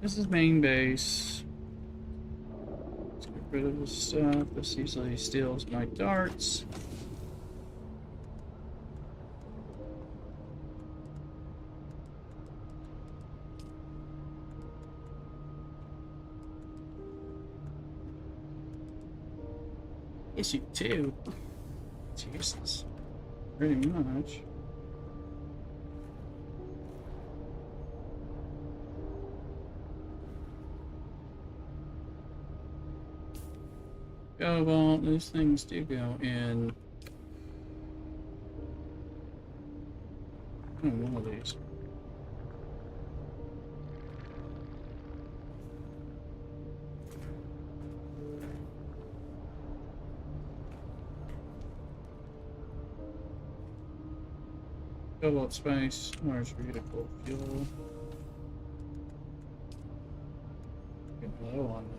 This is main base. Let's get rid of this stuff. This easily steals my darts. Issue 2. It's useless. Pretty much. Cobalt, those things do go in. One of these. Cobalt space, large vehicle fuel. Getting low on that.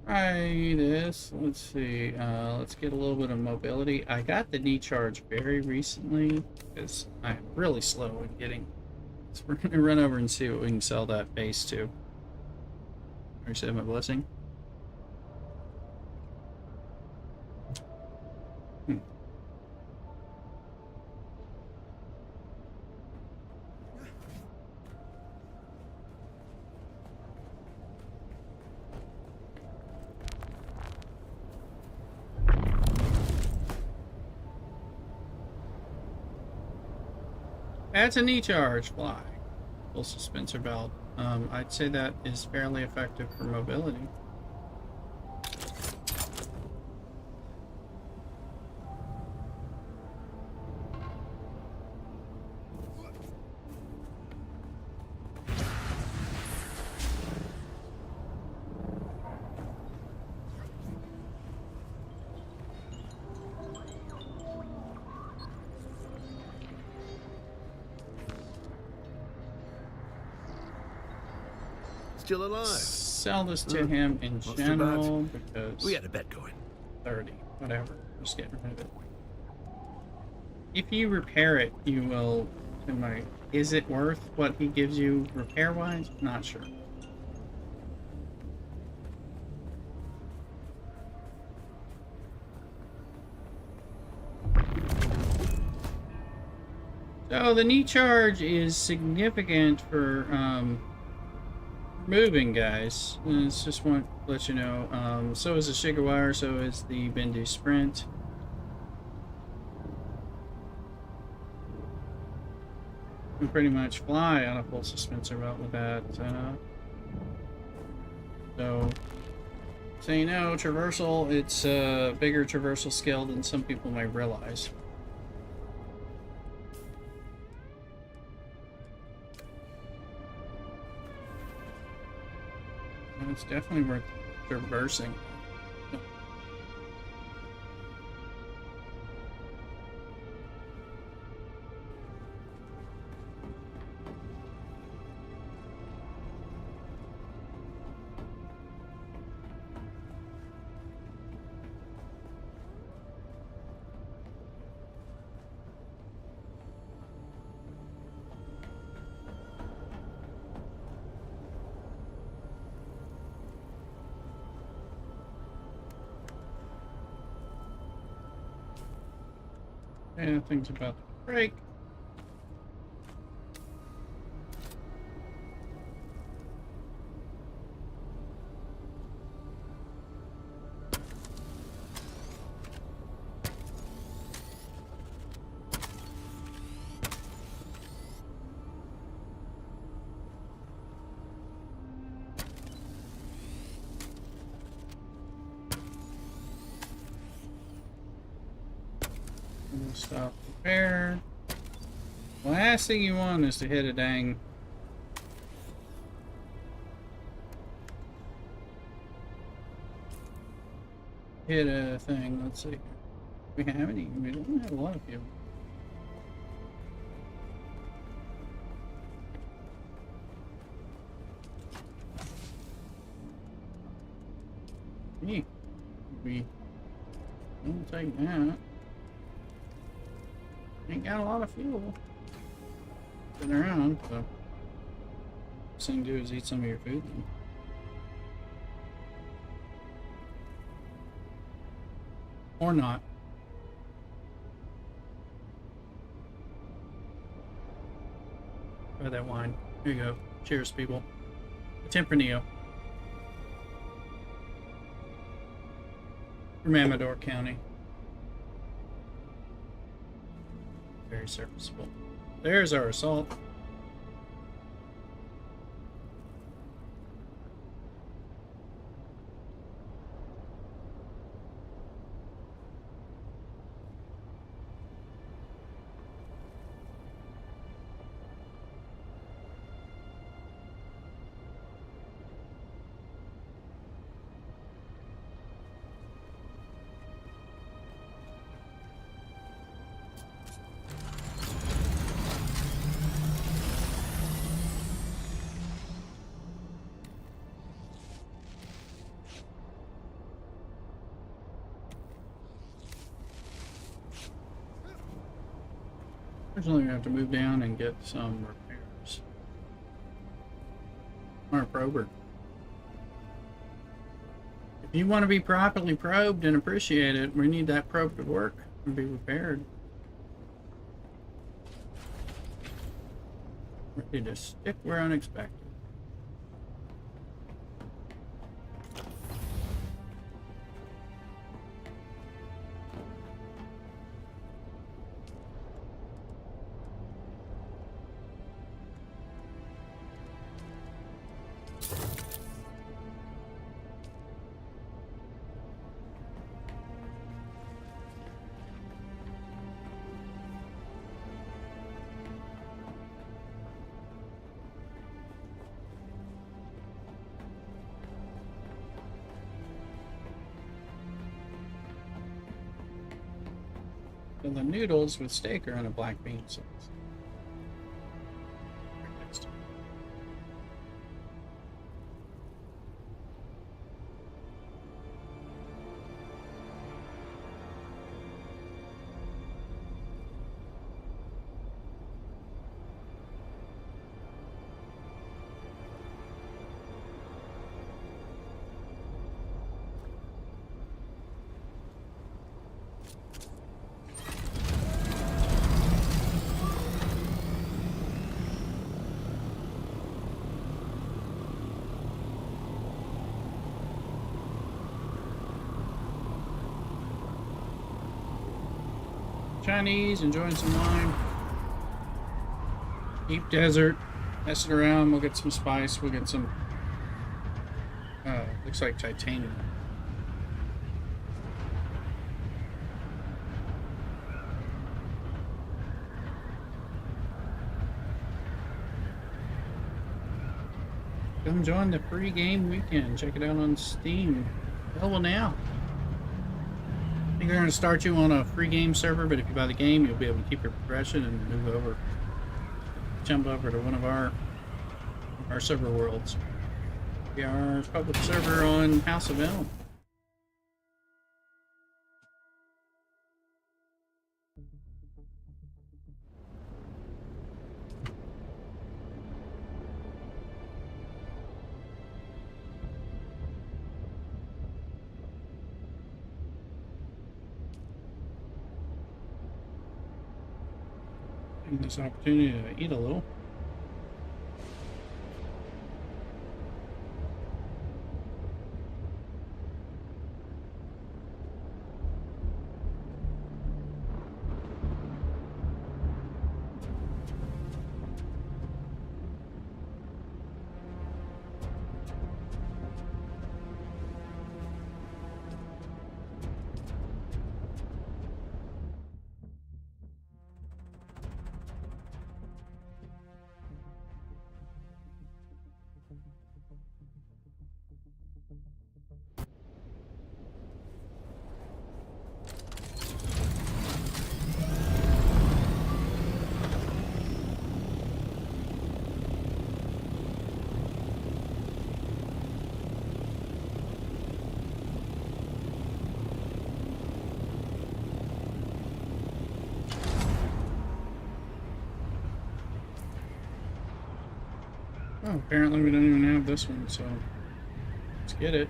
Try this. Let's see. Let's get a little bit of mobility. I got the knee charge very recently because I'm really slow in getting. So we're gonna run over and see what we can sell that base to. Receive my blessing. That's a knee charge. Fly. Full suspensor belt. I'd say that is fairly effective for mobility. Still alive. Sell this to him in general because we had a bet going. 30, whatever. Just getting rid of it. If you repair it, you will. Is it worth what he gives you repair-wise? Not sure. So the knee charge is significant for moving, guys. And it's just want to let you know. So is the Shigawire, so is the Bendu Sprint. can pretty much fly on a full suspensor belt with that. So you know, traversal, it's a bigger traversal skill than some people might realize. And it's definitely worth traversing. And things about to break. Stop repair. The last thing you want is to hit a dang hit a thing. Let's see. We have any? We don't have a lot of fuel. We don't take that. Ain't got a lot of fuel sitting around, so best thing to do is eat some of your food then. Or not. Try that wine. Here you go. Cheers, people. Tempranillo. From Amador County. Very serviceable. There's our assault. Originally, we have to move down and get some repairs. Or prober. If you want to be properly probed and appreciate it, we need that probe to work and be repaired. Ready to stick where unexpected. So the noodles with steak are on a black bean sauce. Chinese, enjoying some wine. Deep desert. Mess it around. We'll get some spice. We'll get some. Looks like titanium. Come join the free game weekend. Check it out on Steam. Available now. I think they're going to start you on a free game server, but if you buy the game, you'll be able to keep your progression and move over, jump over to one of our server worlds. We are a public server on House of M. This opportunity to eat a little. Oh, apparently we don't even have this one, so let's get it.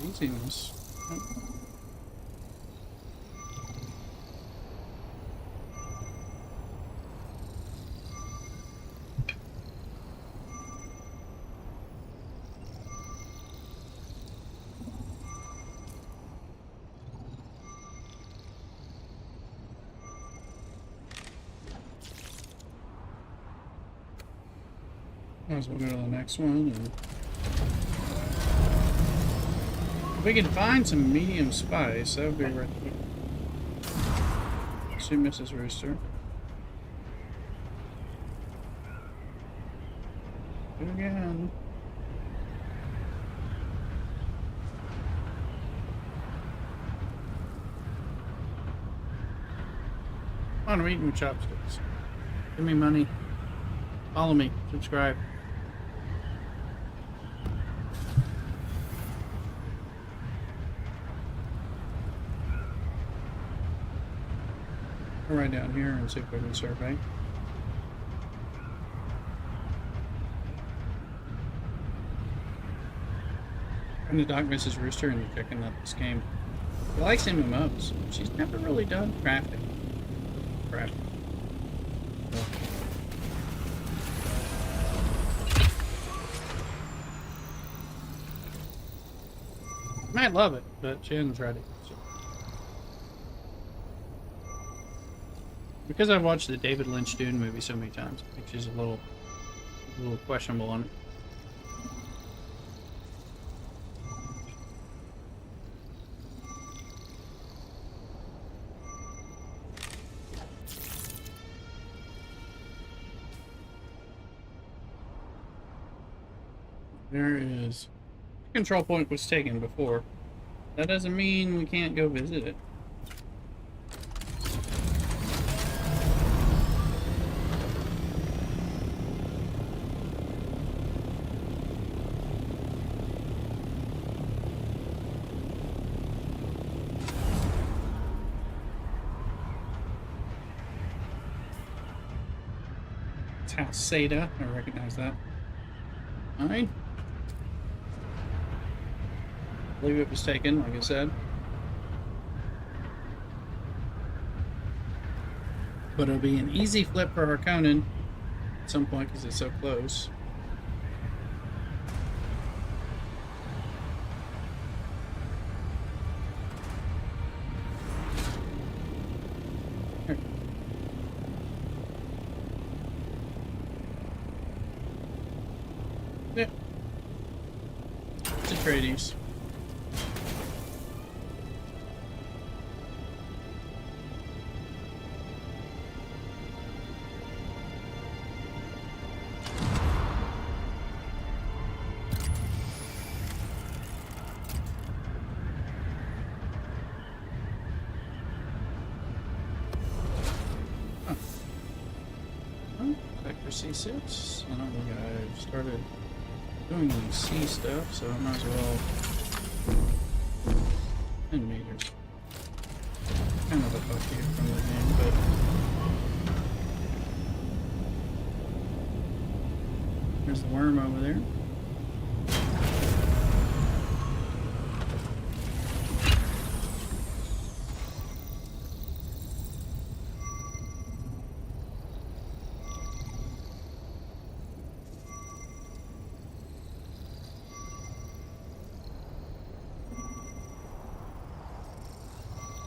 Easiness. Oh. Might as well go to the next one. And if we can find some medium spice, that would be right. See Mrs. Rooster. Do it again. Come on, I'm eating with chopsticks. Give me money. Follow me. Subscribe. Go right down here and see if we can survey. I'm the dog Mrs. Rooster and checking out this game. She likes MMOs. She's never really done crafting. Might love it, but she hasn't tried it. So. Because I've watched the David Lynch Dune movie so many times, I think she's a little questionable on it. There is. The control point was taken before. That doesn't mean we can't go visit it. It's House Seda. I recognize that. Alright. I believe it was taken, like I said. But it'll be an easy flip for Harkonnen at some point because it's so close. Yep. It's Atreides. Vector C6. I don't think I've started doing the C stuff, so I might as well. 10 meters. Kind of a fuck you from the game, but. There's the worm over there.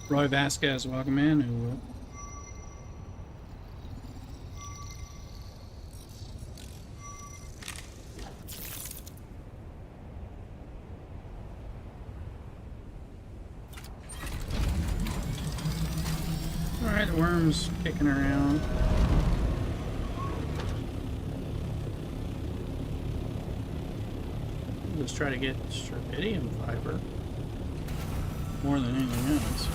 Roy Vasquez, welcome in. Who Alright, the worm's kicking around. Let's try to get strontium fiber more than anything else.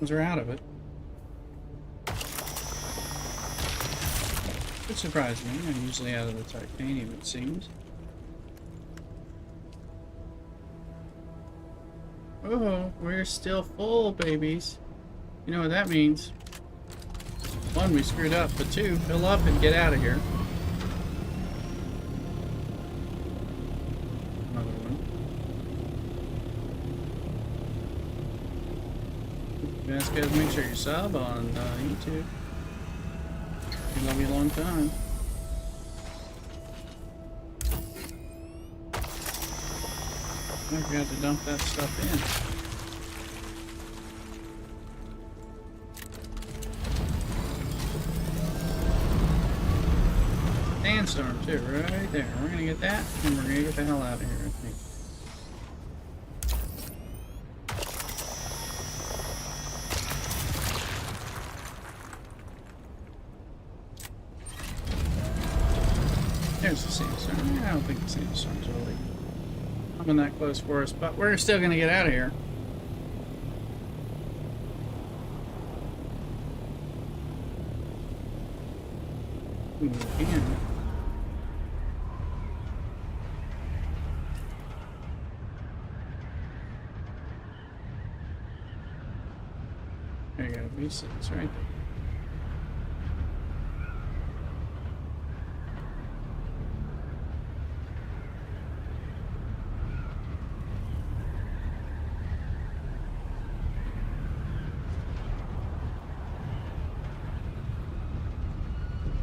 We're out of it. It surprised me. I'm usually out of the titanium, it seems. Oh, we're still full, babies. You know what that means? One, we screwed up, but two, fill up and get out of here. Another one. You guys make sure you sub on YouTube. We love you a long time. I forgot to dump that stuff in. Sandstorm too, right there. We're gonna get that, and we're gonna get the hell out of here, I think. There's the sandstorm. I don't think the sandstorm's really coming that close for us, but we're still gonna get out of here. We can. There you go, V6 right there.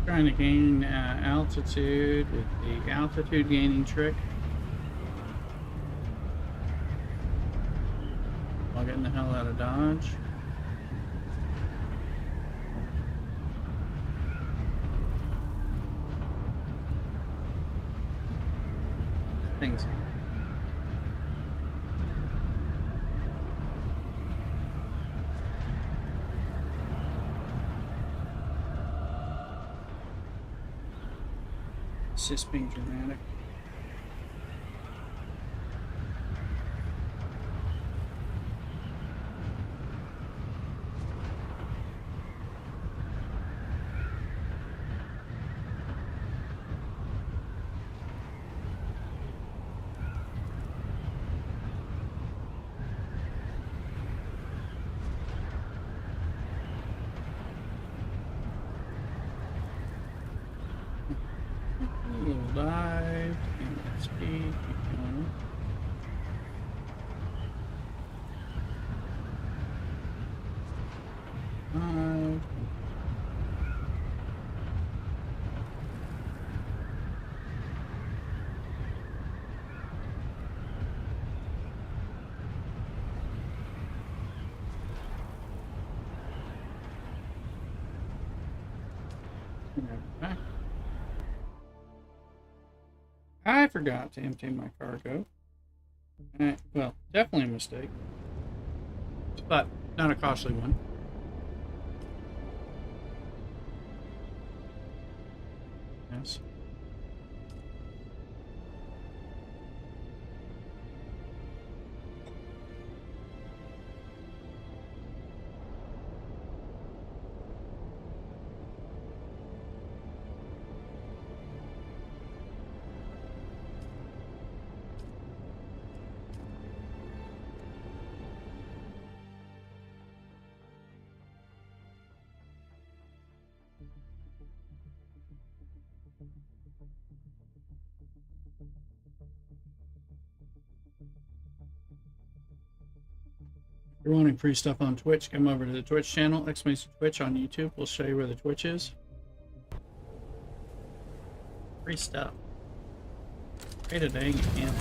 Trying to gain altitude with the altitude gaining trick while getting the hell out of Dodge. Things. It's just being dramatic. Little dive. I forgot to empty my cargo. Well, definitely a mistake, but not a costly one. Yes. If you're wanting free stuff on Twitch, come over to the Twitch channel, !Twitch on YouTube. We'll show you where the Twitch is. Free stuff. Pay today, you can.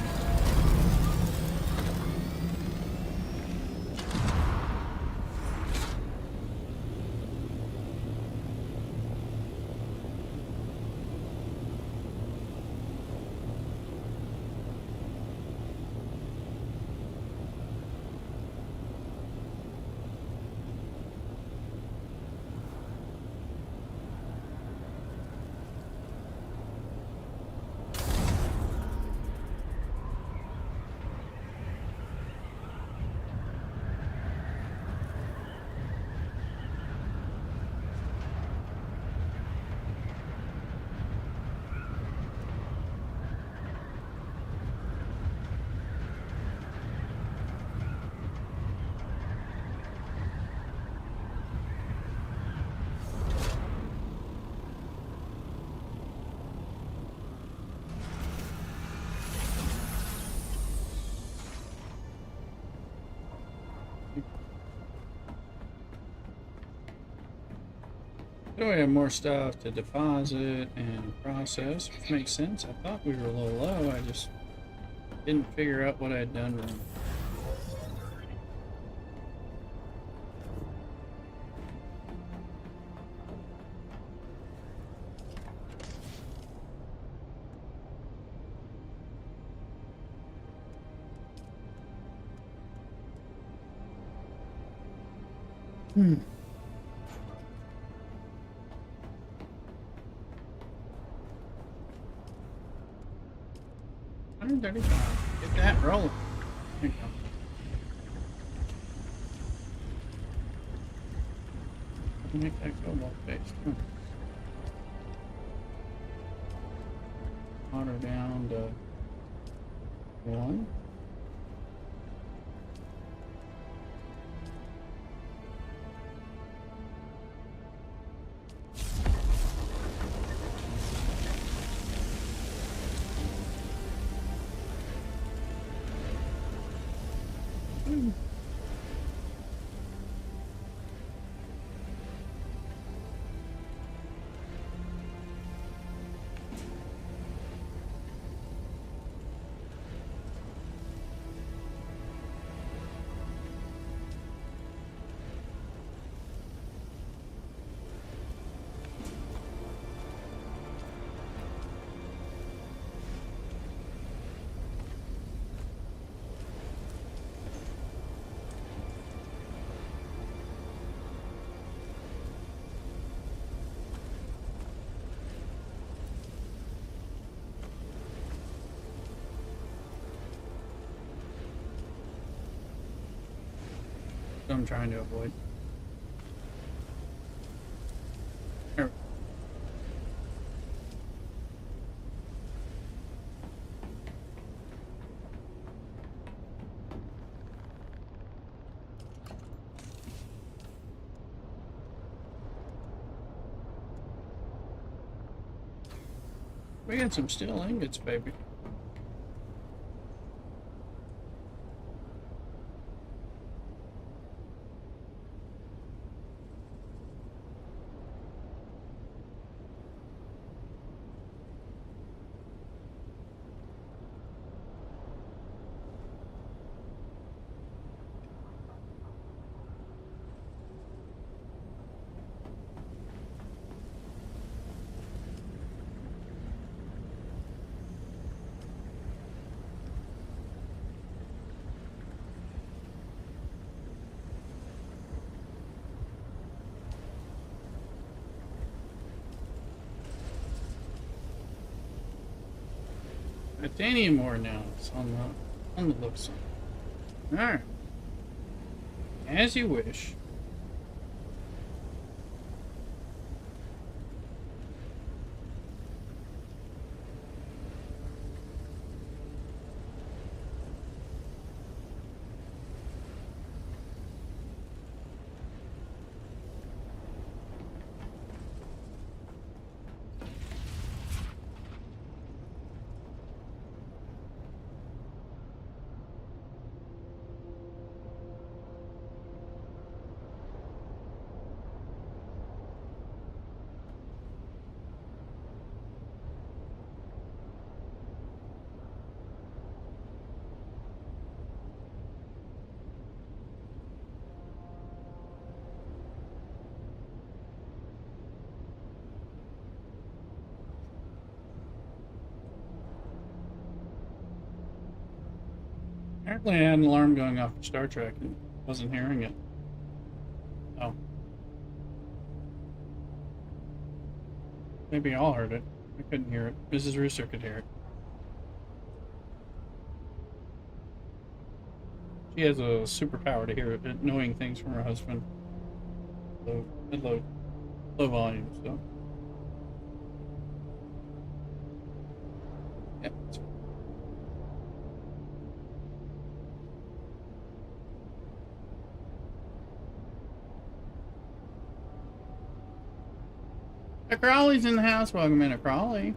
So we have more stuff to deposit and process, which makes sense. I thought we were a little low. I just didn't figure out what I had done wrong. $135. Get that rolling. There you go. Make that cobalt paste. Water down to 1. I'm trying to avoid. There. We got some steel ingots, baby. Titanium more now. It's on the look side. Alright. As you wish. Apparently I had an alarm going off for Star Trek and wasn't hearing it. Oh. Maybe y'all heard it. I couldn't hear it. Mrs. Rooster could hear it. She has a superpower to hear annoying things from her husband. Low volume, so. Yeah, that's right. Crawley's in the house. Welcome in, Crawley.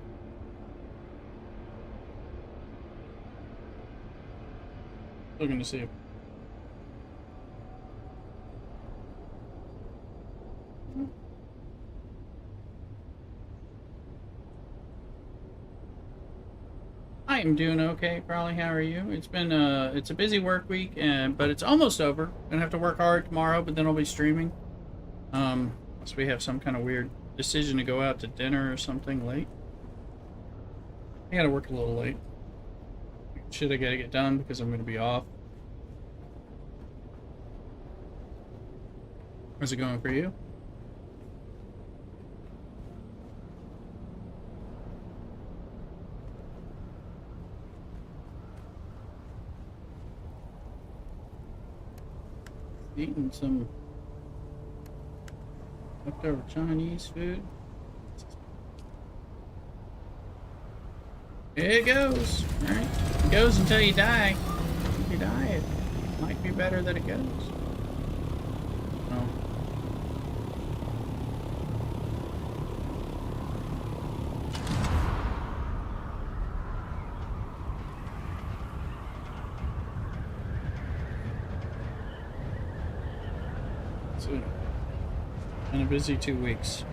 Looking to see if I am doing okay, Crawley. How are you? It's been it's a busy work week, but it's almost over. Gonna have to work hard tomorrow, but then I'll be streaming. Unless we have some kind of weird decision to go out to dinner or something late. I gotta work a little late. Shit, I gotta get done because I'm gonna be off. How's it going for you? Eating some leftover Chinese food. It goes. Alright. It goes until you die. If you die, it might be better that it goes. Oh. So, been a busy 2 weeks.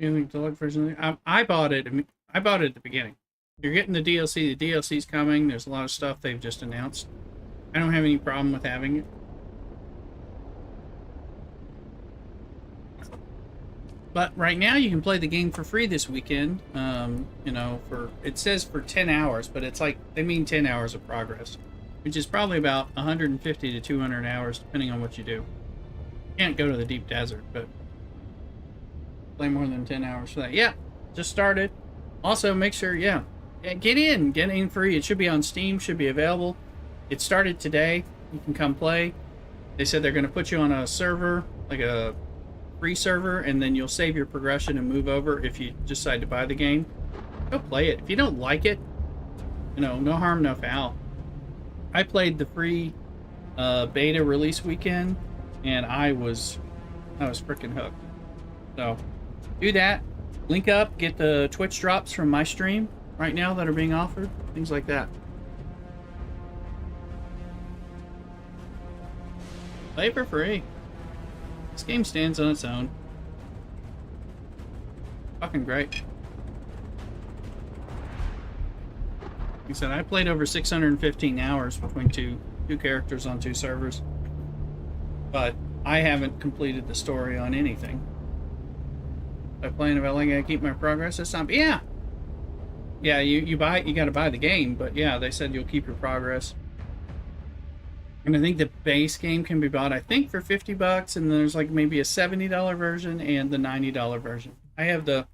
Anything to look for something? I bought it. I bought it at the beginning. You're getting the DLC. The DLC's coming. There's a lot of stuff they've just announced. I don't have any problem with having it. But right now you can play the game for free this weekend. You know, it says for 10 hours, but it's like they mean 10 hours of progress, which is probably about 150 to 200 hours depending on what you do. You can't go to the deep desert, but play more than 10 hours for that. Yeah, just started. Also, make sure, get in free. It should be on Steam, should be available. It started today. You can come play. They said they're going to put you on a server, like a free server, and then you'll save your progression and move over if you decide to buy the game. Go play it. If you don't like it, you know, no harm, no foul. I played the free beta release weekend, and I was freaking hooked. So do that. Link up, get the Twitch drops from my stream right now that are being offered, things like that. Play for free. This game stands on its own. Fucking great. Like I said, I played over 615 hours between two characters on 2 servers, but I haven't completed the story on anything. I playing about like I keep my progress. It's not. Yeah, you got to buy the game, but yeah, they said you'll keep your progress. And I think the base game can be bought, I think, for $50, and there's like maybe a $70 version and the $90 version. I have the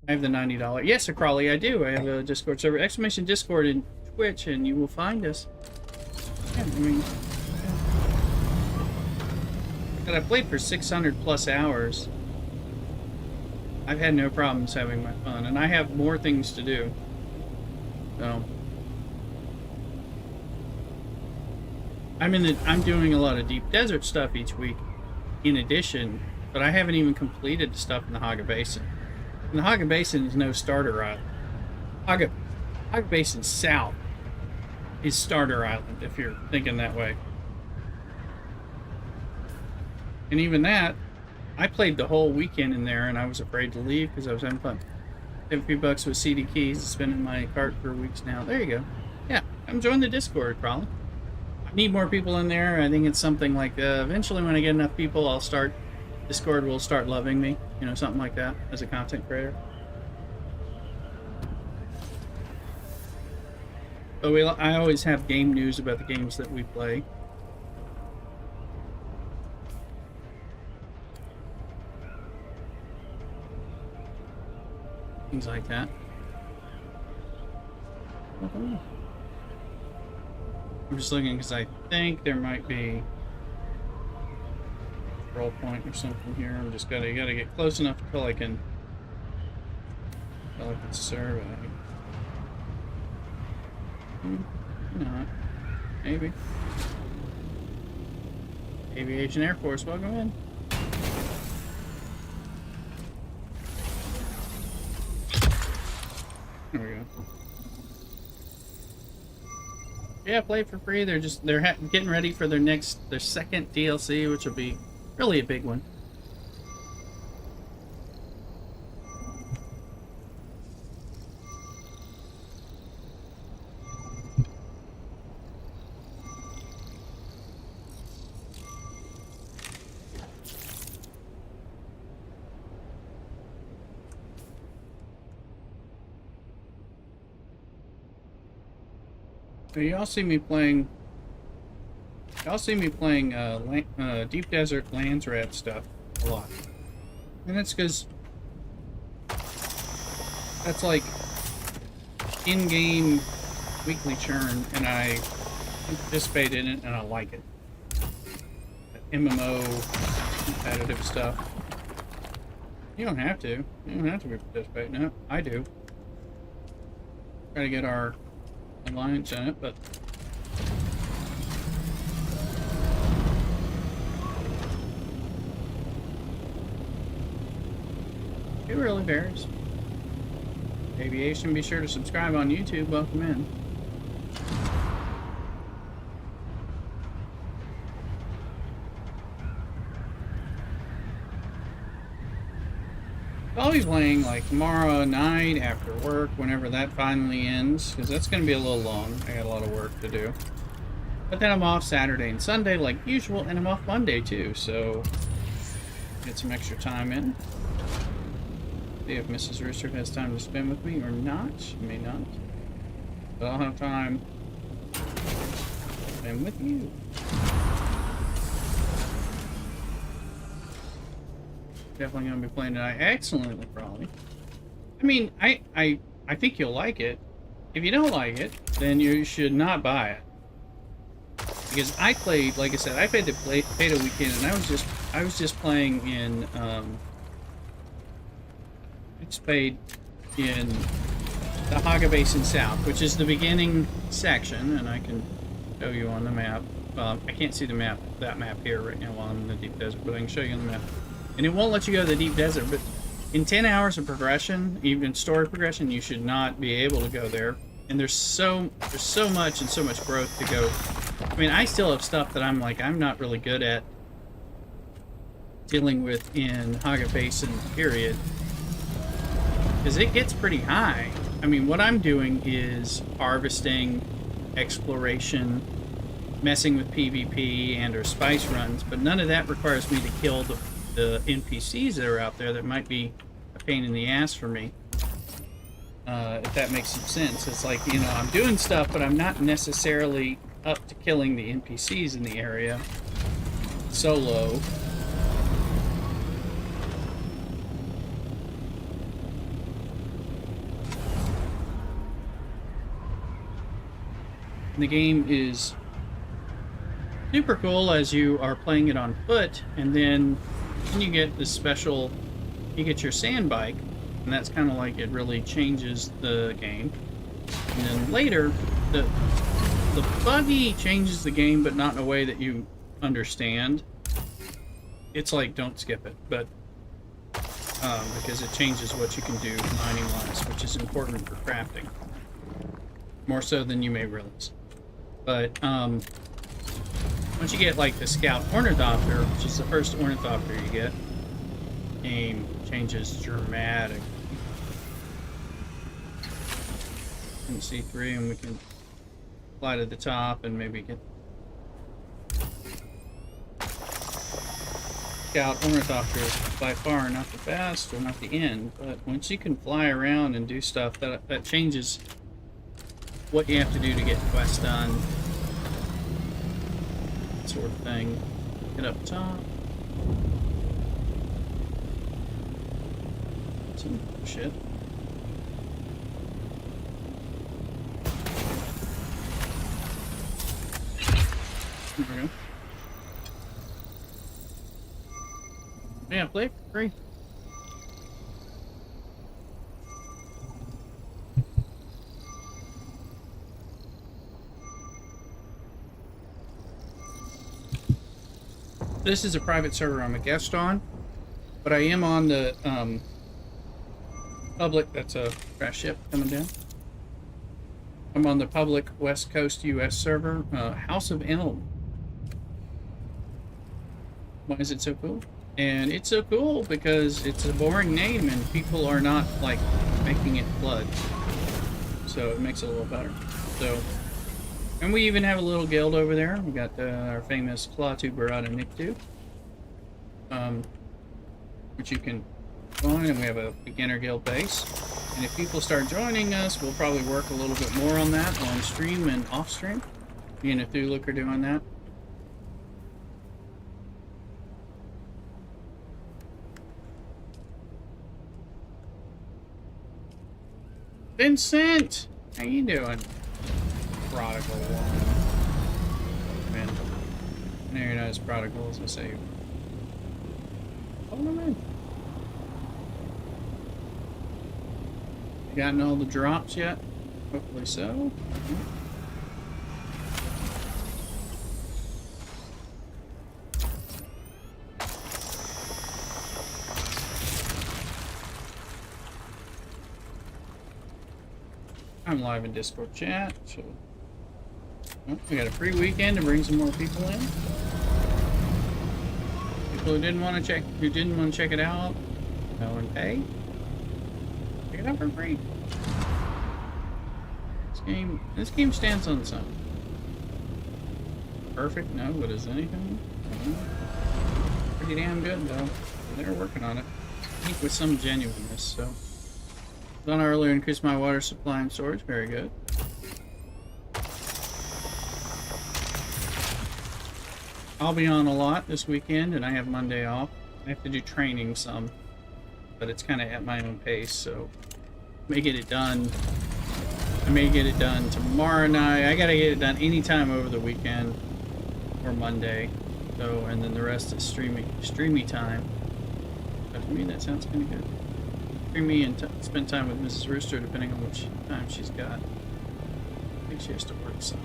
$90. Yes, Crawley, I do. I have a Discord server, !Discord in Twitch, and you will find us. Yeah, I mean, I played for 600 plus hours. I've had no problems having my fun, and I have more things to do. So I'm doing a lot of deep desert stuff each week in addition, but I haven't even completed the stuff in the Haga Basin. And the Haga Basin is no starter island. Haga Basin South is starter island, if you're thinking that way. And even that, I played the whole weekend in there, and I was afraid to leave because I was having fun. $50 with CD keys. It's been in my cart for weeks now. There you go. Yeah, come join the Discord, Crawley. I need more people in there. I think it's something like eventually when I get enough people, Discord will start loving me. You know, something like that as a content creator. But I always have game news about the games that we play. Things like that. I'm just looking because I think there might be a roll point or something here. I'm just gotta get close enough until I can survey. Not. Maybe. Aviation Air Force, welcome in. There we go. Yeah, play it for free. They're getting ready for their second DLC, which will be really a big one. So y'all see me playing Deep Desert Lands Rat stuff a lot. And that's because that's like in-game weekly churn, and I participate in it and I like it. That MMO competitive stuff. You don't have to. You don't have to be participating in it. I do. Try to get our alliance in it, but it really varies. Aviation, be sure to subscribe on YouTube. Welcome in. I'll be playing like tomorrow night after work, whenever that finally ends, because that's going to be a little long. I got a lot of work to do. But then I'm off Saturday and Sunday like usual, and I'm off Monday too, so get some extra time in. See if Mrs. Rooster has time to spend with me or not. She may not. But I'll have time to spend with you. Definitely going to be playing tonight. Excellently, probably. I mean, I think you'll like it. If you don't like it, then you should not buy it. Because I played, like I said, I paid a weekend, and I was just playing in I just played in the Haga Basin South, which is the beginning section, and I can show you on the map. Well, I can't see the map, that map here right now while I'm in the deep desert, but I can show you on the map. And it won't let you go to the deep desert, but in 10 hours of progression, even story progression, you should not be able to go there. And there's so much and so much growth to go. I mean, I still have stuff that I'm not really good at dealing with in Haga Basin, period. Because it gets pretty high. I mean, what I'm doing is harvesting, exploration, messing with PvP and or spice runs, but none of that requires me to kill the NPCs that are out there that might be a pain in the ass for me. If that makes some sense. It's like, you know, I'm doing stuff, but I'm not necessarily up to killing the NPCs in the area solo. And the game is super cool as you are playing it on foot, and then you get this special, you get your sand bike, and that's kind of like it really changes the game. And then later, the buggy changes the game, but not in a way that you understand. It's like, don't skip it, but because it changes what you can do mining-wise, which is important for crafting. More so than you may realize. But once you get like the Scout Ornithopter, which is the first Ornithopter you get, the game changes dramatically. And C3, and we can fly to the top and maybe get Scout Ornithopter is by far not the best or not the end, but once you can fly around and do stuff, that changes what you have to do to get quests done, sort of thing. Get up top. Some shit. There we go. Yeah, play for free. This is a private server I'm a guest on, but I am on the public. That's a crash ship coming down. I'm on the public West Coast US server, House of Elm. Why is it so cool? And it's so cool because it's a boring name and people are not like making it blood, so it makes it a little better. So. And we even have a little guild over there. We got our famous Clawtuber out of Niktu, which you can join, and we have a beginner guild base. And if people start joining us, we'll probably work a little bit more on that on stream and off stream. Me and Athuluk are doing that. Vincent, how you doing? Prodigal one. Man. No, you're not as prodigal as I say. Oh, no, man. You gotten all the drops yet? Hopefully so. I'm live in Discord chat, so. Oh, we got a free weekend to bring some more people in. People who didn't want to check it out, go and pay. Check it out for free. This game stands on its own. Perfect? No, but is anything? Pretty damn good though. They're working on it. I think with some genuineness. So, done earlier, increased my water supply and storage. Very good. I'll be on a lot this weekend, and I have Monday off. I have to do training some, but it's kind of at my own pace, so I may get it done. I may get it done tomorrow night. I gotta get it done anytime over the weekend or Monday. So, and then the rest is streamy time. But to me, that sounds kind of good. Streamy and spend time with Mrs. Rooster, depending on which time she's got. I think she has to work some.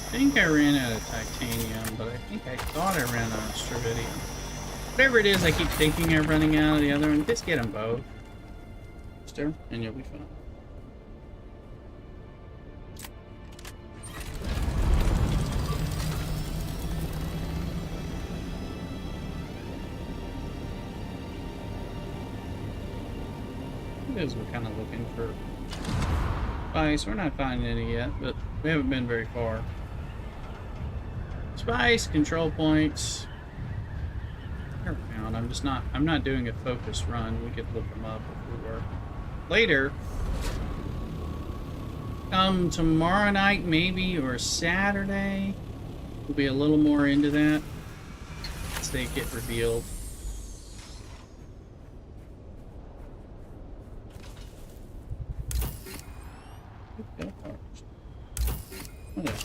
I think I ran out of titanium, but I think I thought I ran out of strontium. Whatever it is, I keep thinking I'm running out of the other one. Just get them both. faster, and you'll be fine. Because we're kind of looking for spice. We're not finding any yet, but we haven't been very far. Spice, control points. They're found. I'm not doing a focus run. We could look them up if we were. Later. Tomorrow night maybe, or Saturday. We'll be a little more into that as they get revealed. Whatever.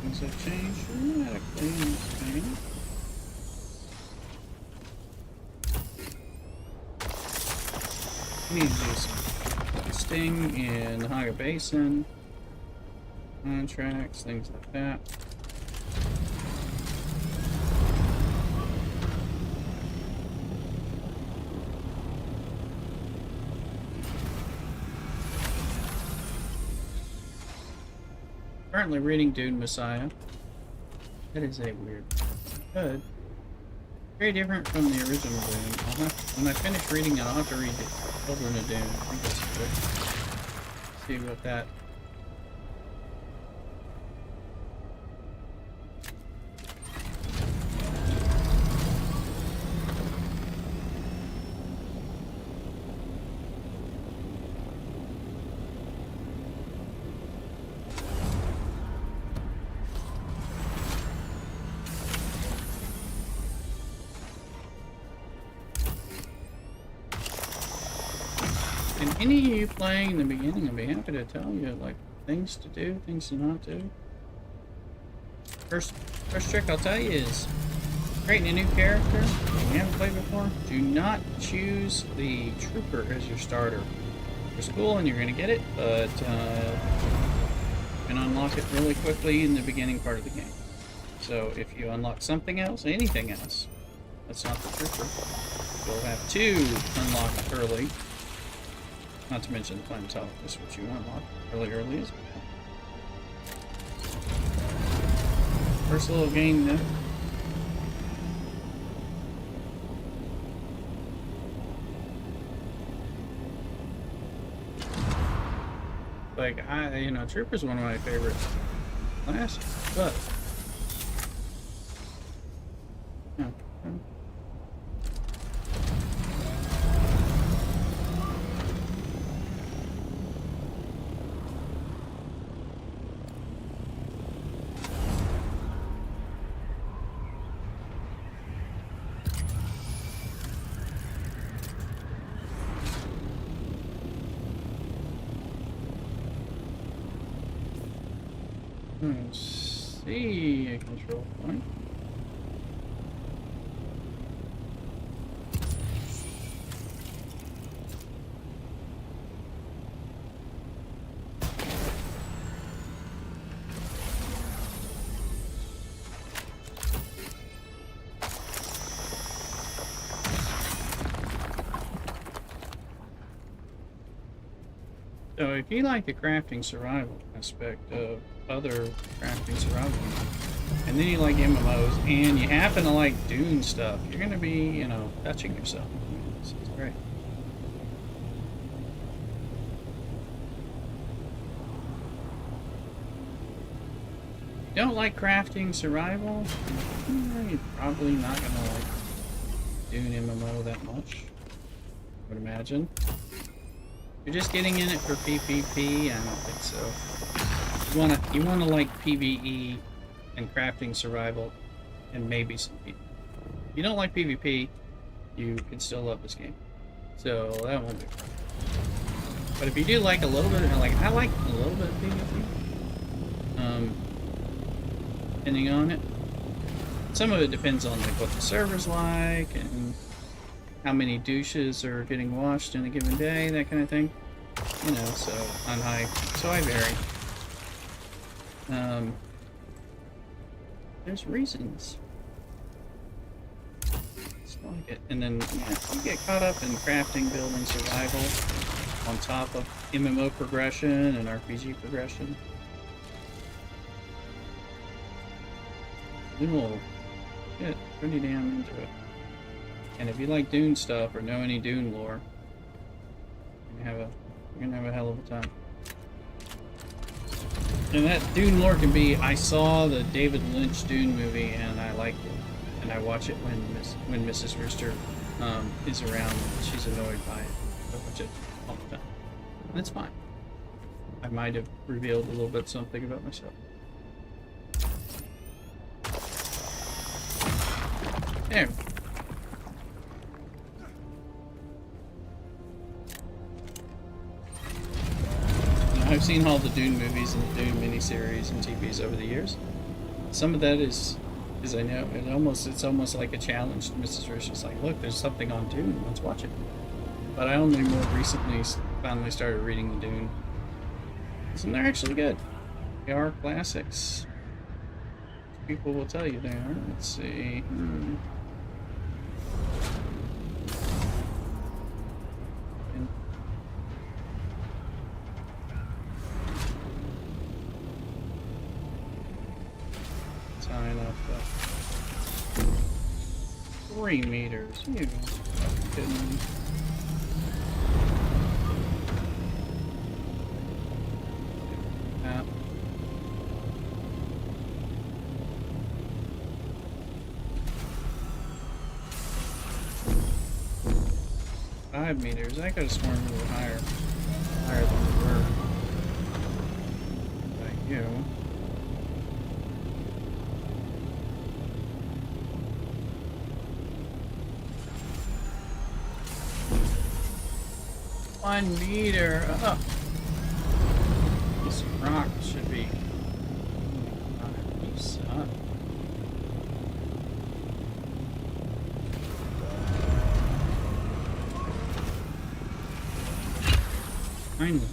Things have changed dramatically in this game. We need to do some sting in the Haga Basin. Contracts, things like that. Currently reading Dune Messiah. That is a weird good. Very different from the original Dune. When I finish reading it, I'll have to read the Children of Dune. I think that's good. See what that. And any of you playing in the beginning, I'd be happy to tell you, like, things to do, things to not do. First trick I'll tell you is creating a new character you haven't played before. Do not choose the trooper as your starter. It's cool and you're going to get it, but you can unlock it really quickly in the beginning part of the game. So if you unlock something else, anything else, that's not the trooper. You'll have to unlock early. Not to mention the Planetologist, which you unlock early as well. First little game there. Like, Trooper's one of my favorite classes, but yeah. Let's see a control point. So if you like the crafting survival aspect of other crafting survival games, and then you like MMOs, and you happen to like Dune stuff, you're going to be, touching yourself. This is great. If you don't like crafting survival, you're probably not going to like Dune MMO that much, I would imagine. You're just getting in it for PvP? I don't think so. You wanna like PvE and crafting survival and maybe some PvP. If you don't like PvP, you can still love this game. So that won't be fun. But if you do like a little bit, I like a little bit of PvP. Depending on it. Some of it depends on like what the server's like and how many douches are getting washed in a given day, that kind of thing. You know, so on high, so I vary. There's reasons. Just like it. And then, yeah, you get caught up in crafting, building, survival on top of MMO progression and RPG progression. You will get pretty damn into it. And if you like Dune stuff or know any Dune lore, you're gonna have a hell of a time. And that Dune lore can be, I saw the David Lynch Dune movie and I liked it. And I watch it when Mrs. Rooster is around and she's annoyed by it. I watch it all the time. And it's fine. I might have revealed a little bit something about myself. There. I've seen all the Dune movies and the Dune miniseries and TVs over the years. Some of that is I know, it's almost like a challenge to Mrs. Rich. It's like, look, there's something on Dune, let's watch it. But I only more recently finally started reading the Dune. And they're actually good. They are classics. People will tell you they are. Let's see. Tying up 3 meters. You kidding me? Yeah. Five meters. I could have sworn we were higher than we were. Thank you. One meter up. This rock should be. You suck. Finally.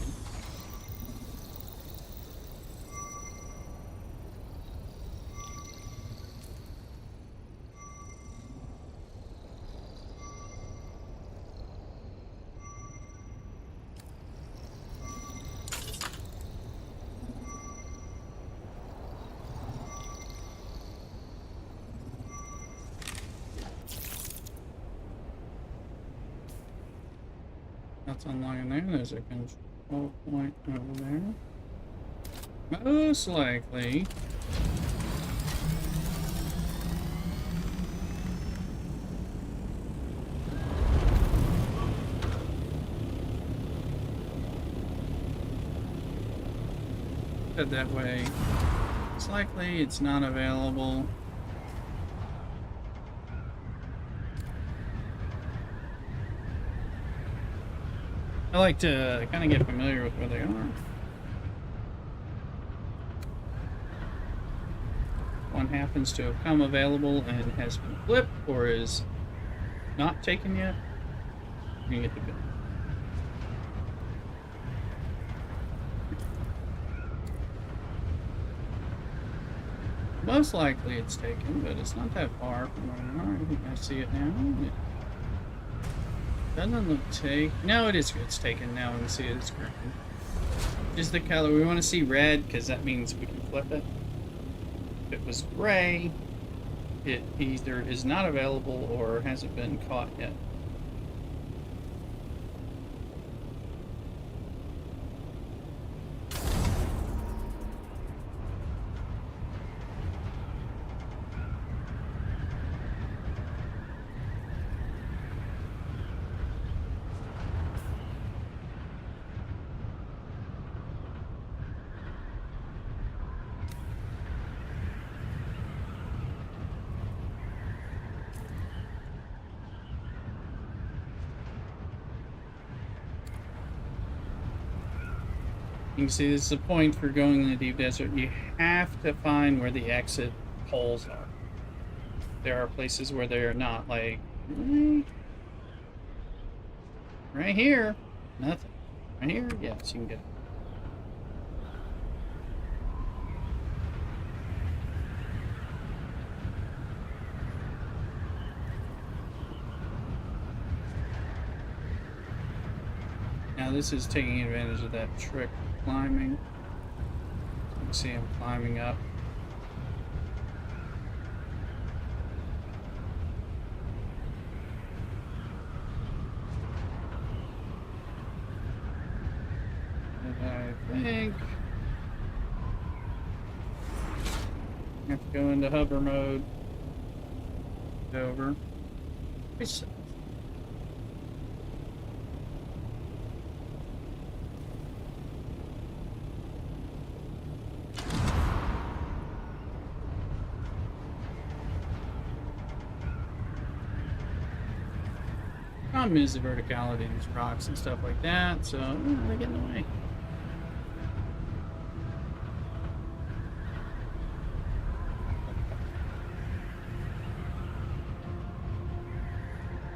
That's unlocking there. There's a control point over there. Most likely. Head that way. It's likely it's not available. I like to kind of get familiar with where they are. One happens to have come available and has been flipped or is not taken yet. You can get the bill. Most likely it's taken, but it's not that far from where we are. I think I see it now. Doesn't look take. No, it is good. It's taken now. We can see it. It's green. Just the color. We want to see red because that means we can flip it. If it was gray, it either is not available or hasn't been caught yet. You can see this is a point for going in the deep desert. You have to find where the exit poles are. There are places where they are not. Like, Right here. Nothing. Right here? Yes, you can get it. Now this is taking advantage of that trick climbing. You can see him climbing up. And I think I have to go into hover mode. Over. Which problem is the verticality in these rocks and stuff like that, so they get in the way.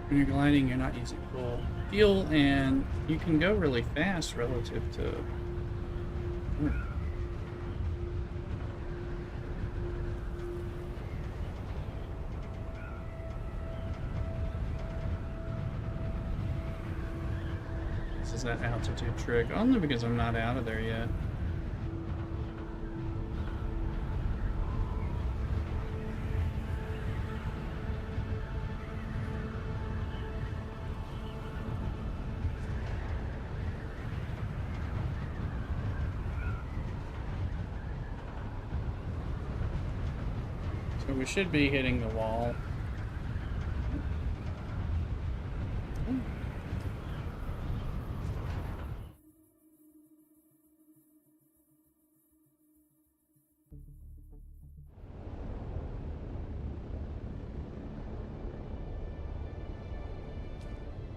When you're gliding, you're not using full fuel, and you can go really fast relative to. This is that altitude trick, only because I'm not out of there yet. So we should be hitting the wall.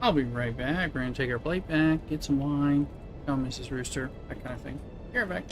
I'll be right back. We're gonna take our plate back, get some wine, tell Mrs. Rooster, that kind of thing. Be right back.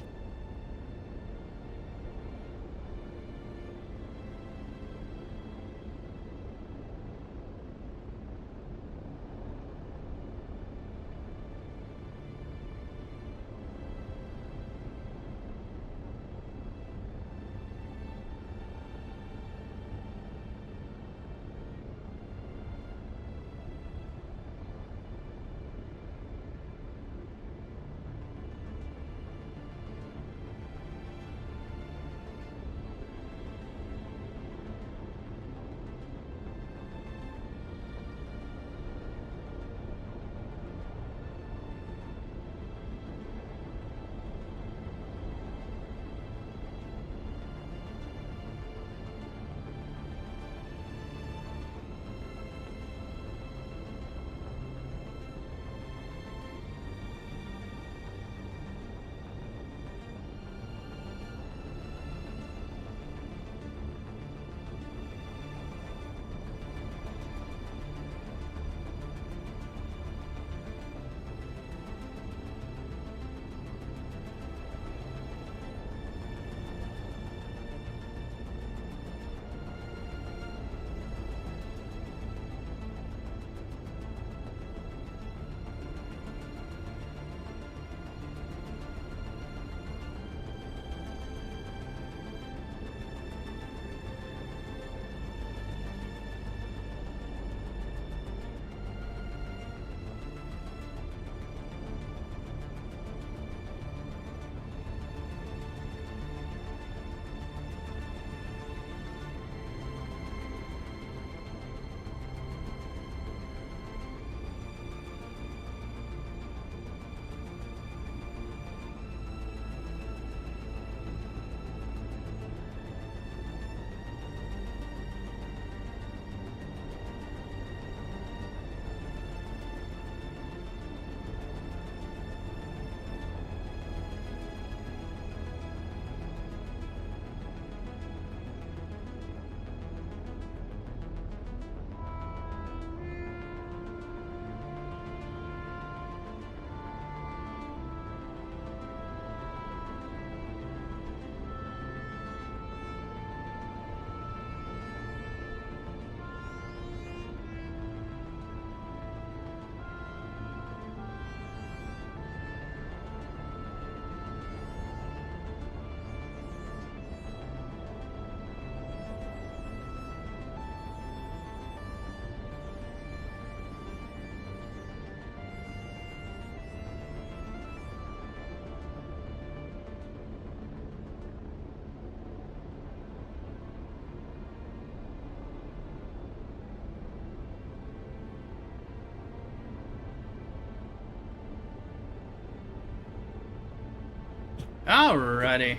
Alrighty.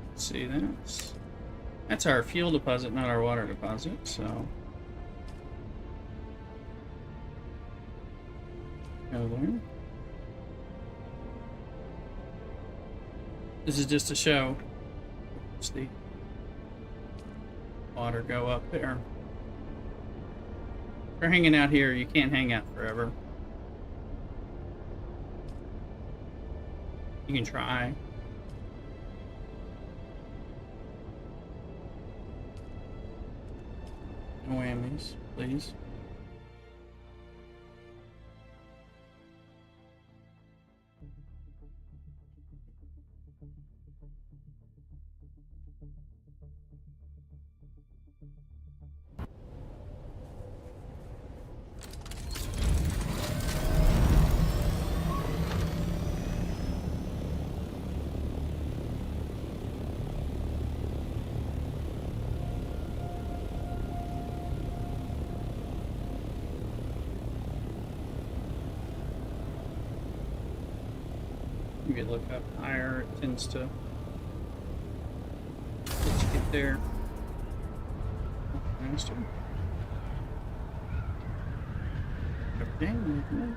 Let's see, that's our fuel deposit, not our water deposit, so. Go there. This is just a show. Let's the water go up there. If you're hanging out here, you can't hang out forever. You can try. No whammies, please. Maybe look up higher, it tends to let you get there faster. Okay, okay.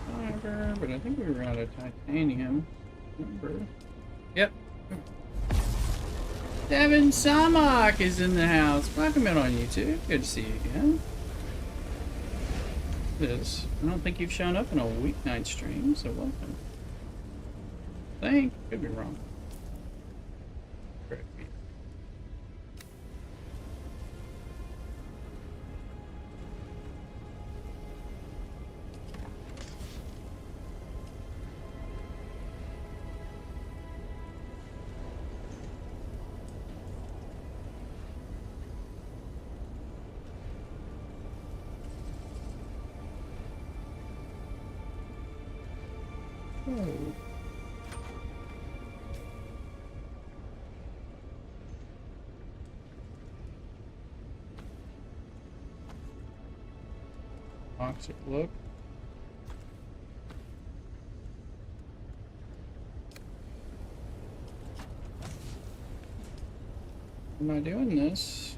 Fiber, but I think we were out of titanium. Remember? Yep. Devin Samak is in the house. Welcome in on YouTube. Good to see you again. I don't think you've shown up in a weeknight stream, so welcome. Could be wrong. Correct me. Oh. Toxic look. Am I doing this?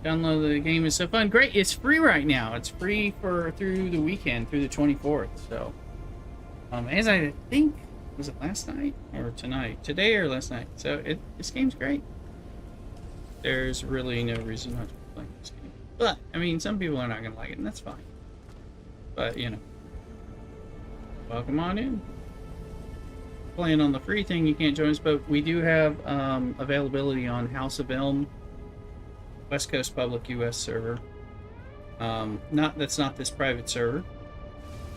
Download the game is so fun. Great, it's free right now. It's free through the weekend, through the 24th. So, as I think, was it last night or tonight? Today or last night? So this game's great. There's really no reason not to play this game. But I mean, some people are not gonna like it, and that's fine. But you know, welcome on in. Playing on the free thing, you can't join us, but we do have availability on House of Elm. West Coast Public US server. That's not this private server,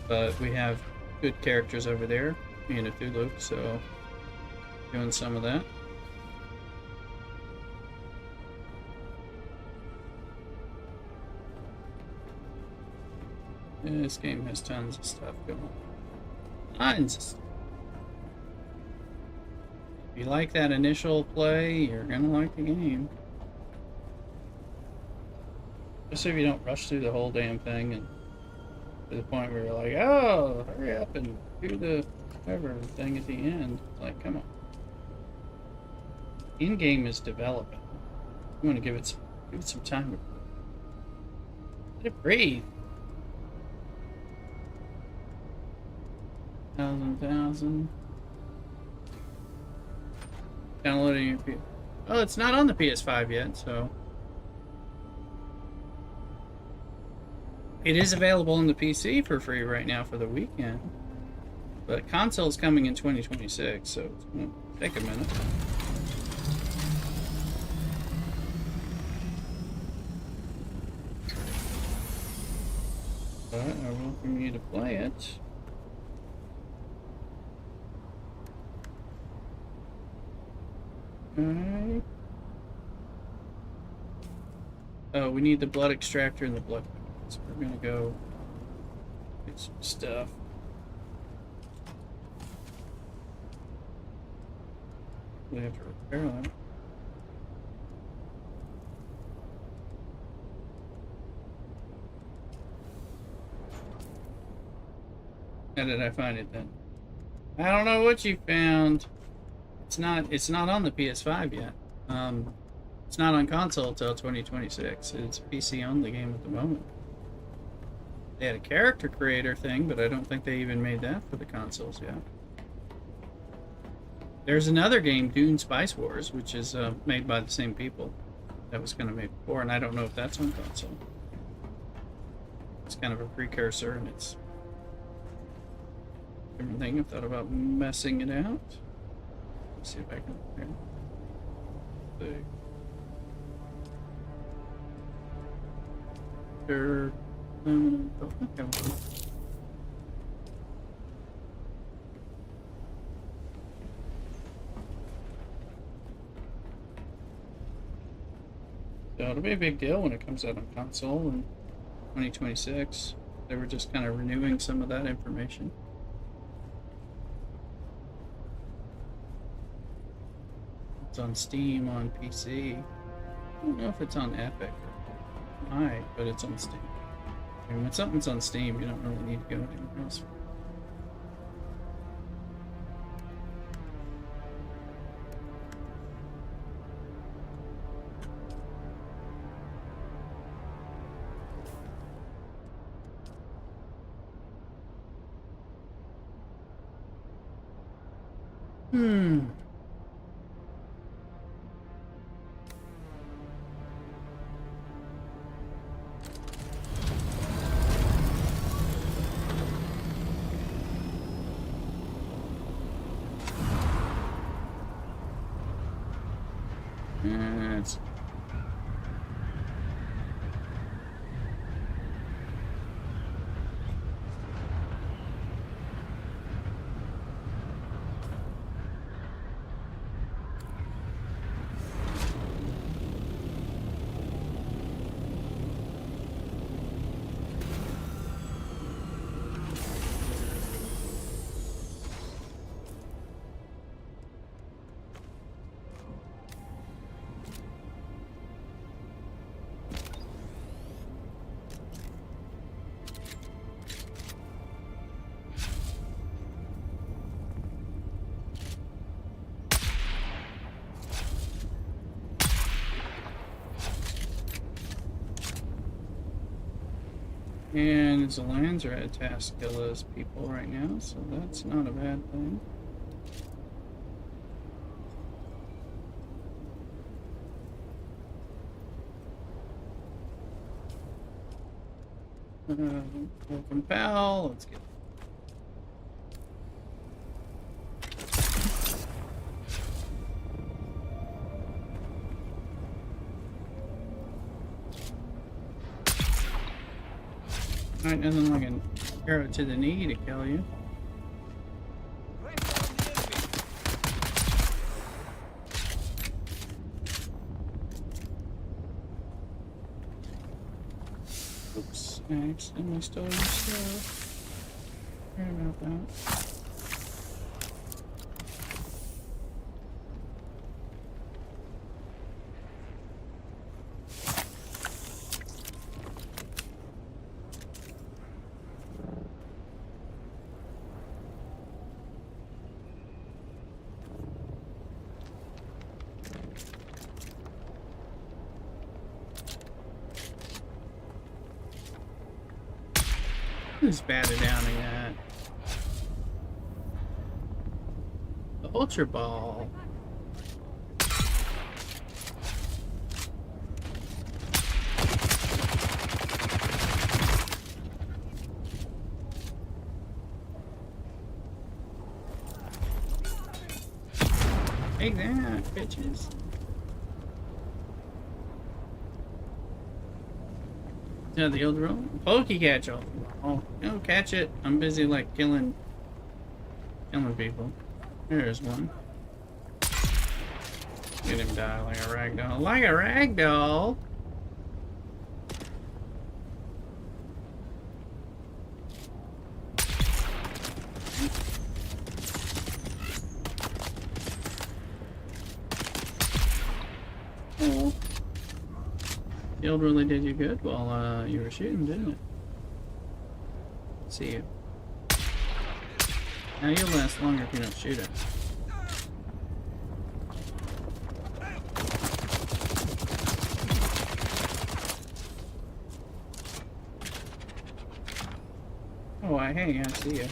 but we have good characters over there, me and Cthulhu, so doing some of that. Yeah, this game has tons of stuff going on. Tons of stuff. If you like that initial play, you're gonna like the game. Just so you don't rush through the whole damn thing and To the point where you're like, oh, hurry up and do the whatever thing at the end. Like, come on. In-game is developing. You want to give it some time to let it breathe. Thousand. Downloading your PS. Oh, it's not on the PS5 yet, so it is available on the PC for free right now for the weekend. But console is coming in 2026, so it's gonna take a minute. But I welcome you to play it. Okay. Oh, we need the blood extractor and the blood. So we're gonna go get some stuff. We have to repair them. How did I find it then? I don't know what you found. It's not on the PS5 yet. It's not on console till 2026. It's a PC only game at the moment. They had a character creator thing, but I don't think they even made that for the consoles yet. There's another game, Dune Spice Wars, which is made by the same people that was going to make before, and I don't know if that's on console. It's kind of a precursor, and it's different thing. I thought about messing it out. Let's see if I can. Okay. So it'll be a big deal when it comes out on console in 2026. They were just kind of renewing some of that information. It's on Steam, on PC. I don't know if it's on Epic. It might, but it's on Steam. I mean, when something's on Steam, you don't really need to go anywhere else. It's And Zalans are at a task to kill those people right now, so that's not a bad thing. Welcome, pal. Let's get. Alright, nothing like an arrow to the knee to kill you. Oops, I accidentally stole your stuff. Sorry about that. Who's batted down yet? The Ultra Ball. Take that, bitches. Yeah, the old roll. Pokey catch. Oh, no, catch it. I'm busy like killing people. There's one. Get him die like a ragdoll. Like a ragdoll. Oh. Shield really did you good while you were shooting, didn't it? See you. Now you'll last longer if you don't shoot it. Oh, hey, I see you.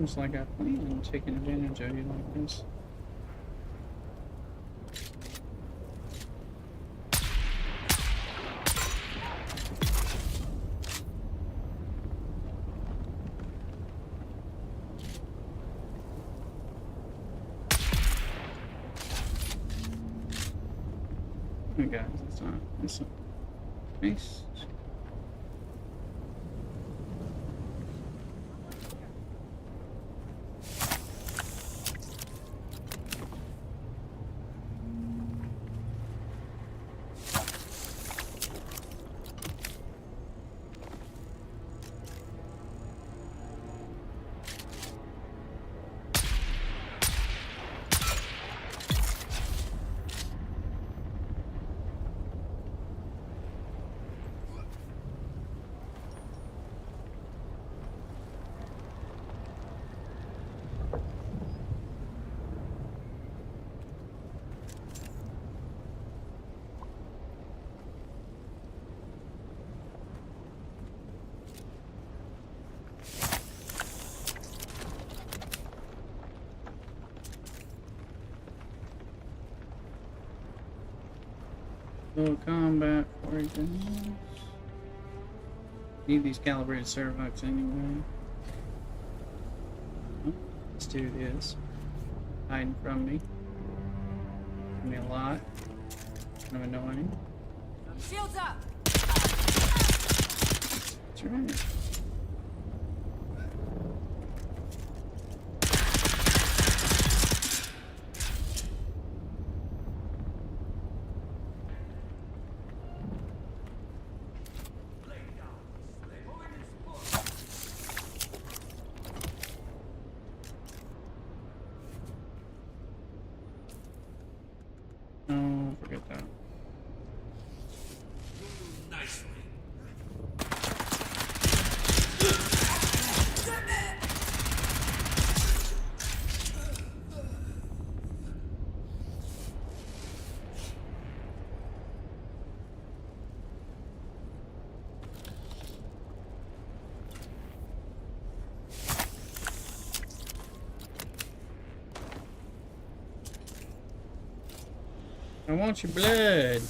Looks like I plan on taking advantage of you like this. Oh guys, it's not. It's not. Nice. Low combat for example. Need these calibrated servox anyway. Oh, this dude is hiding from me. Give me a lot. Kind of annoying. Shields up. That's right. Oh, forget that. Nicely. I want your blood.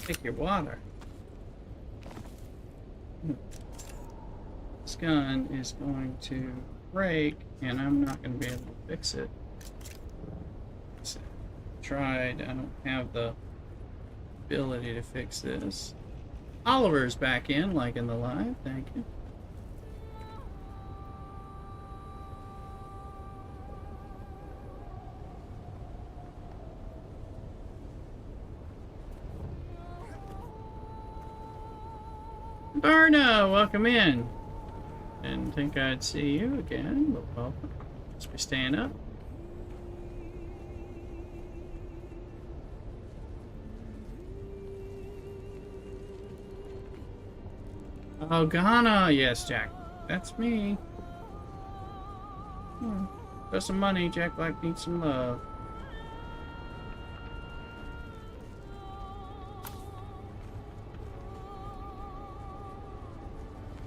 Take your water. This gun is going to break, and I'm not going to be able to fix it. Tried. I don't have the ability to fix this. Oliver's back in, like in the live. Thank you. Barna, welcome in. Didn't think I'd see you again, but welcome. Must be staying up. Oh, Ghana. Yes, Jack. That's me. Throw some money. Jack Black needs some love.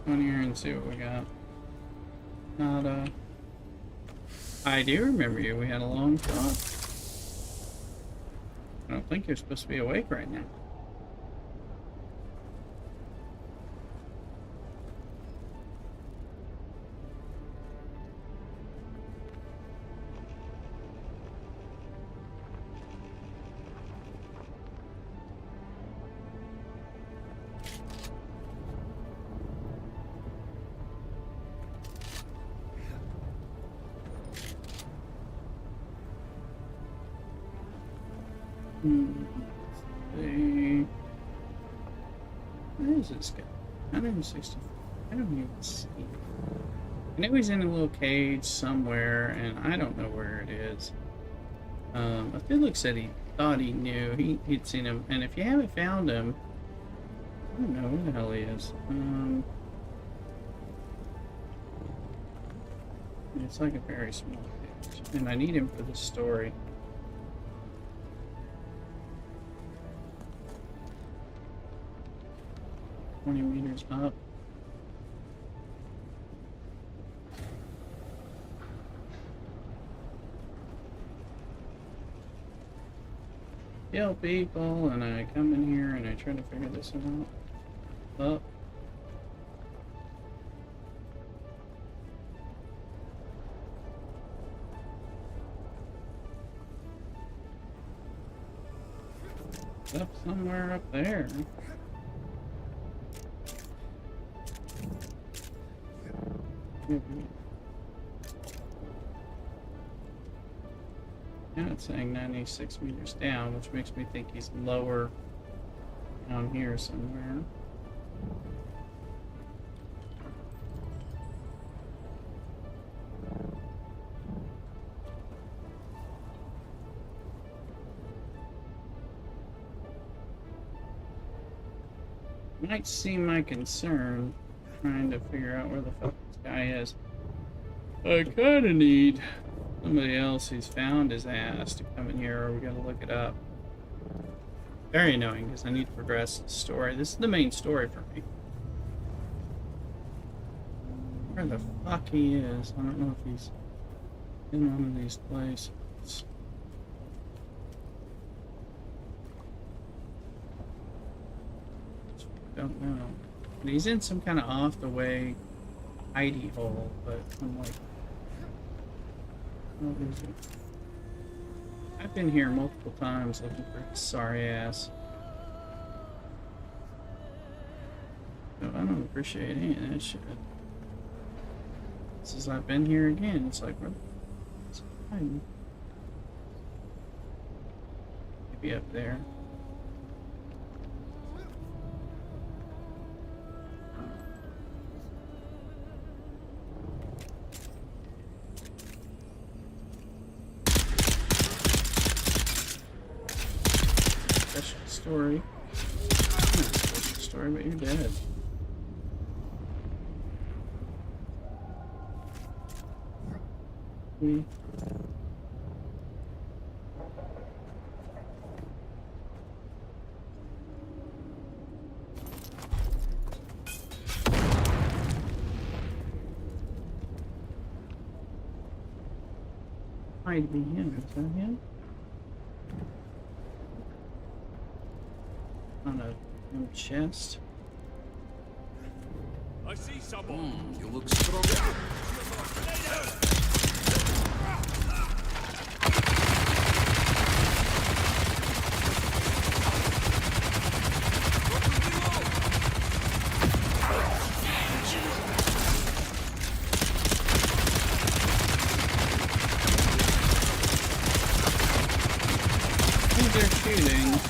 Come on here and see what we got. Nada. I do remember you. We had a long talk. I don't think you're supposed to be awake right now. Where is this guy? 160. I don't even see him. I know he's in a little cage somewhere, and I don't know where it is. Felix said he thought he knew. He'd seen him. And if you haven't found him, I don't know where the hell he is. It's like a very small cage. And I need him for the story. $20 meters up. Kill people, and I come in here and I try to figure this out. Up. Up somewhere up there. Now it's saying 96 meters down, which makes me think he's lower down here somewhere. Might see my concern trying to figure out where the fuck this guy is. I kinda need somebody else who's found his ass to come in here, or we gotta look it up. Very annoying, because I need to progress the story. This is the main story for me. Where the fuck he is? I don't know if he's in one of these places. Don't know. But he's in some kind of off-the-way hidey hole, but I'm like... Oh, is it? I've been here multiple times looking for his sorry ass. So I don't appreciate any of that shit. Since I've been here again, it's like, where the fuck is he hiding? Maybe up there. Story. Story, but you're dead. Might be him. Is that him? On a chest. I see someone. You look strong. Who's there shooting?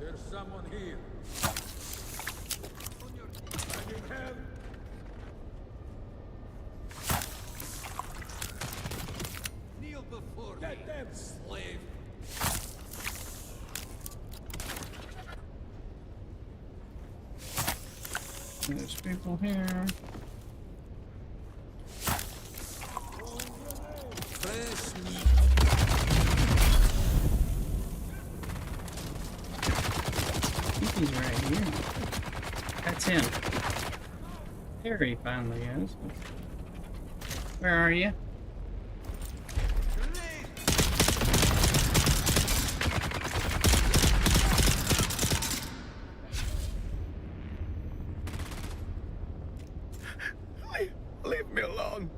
There's someone here. On your I need help. Kneel before me. Get them, slave. There's people here. Fresh meat. I think he's right here. That's him. There he finally is. Where are you? Leave me alone.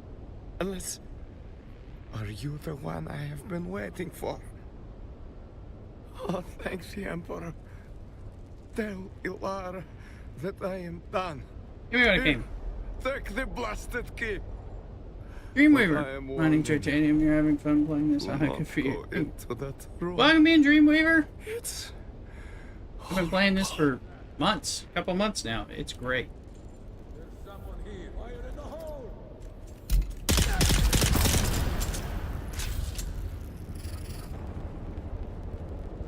Unless... Are you the one I have been waiting for? Oh, thanks, the Emperor. Tell Ilara that I am done. Give me what I came. Take the blasted key. Dreamweaver. Well, I am Mining warning. titanium, you're having fun playing this. Do I not can feel go you. into that room. Welcome in, Dreamweaver. It's... I've been playing this for months. A couple months now. It's great. There's someone here. Fire in the hole.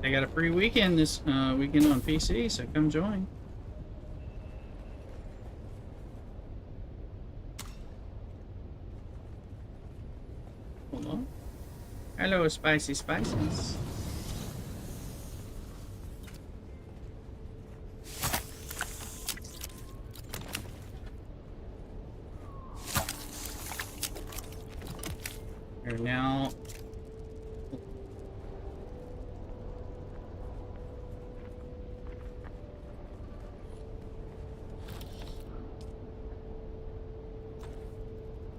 I got a free weekend this weekend on PC, so come join. Hold on. Hello, spicy spices. Here now.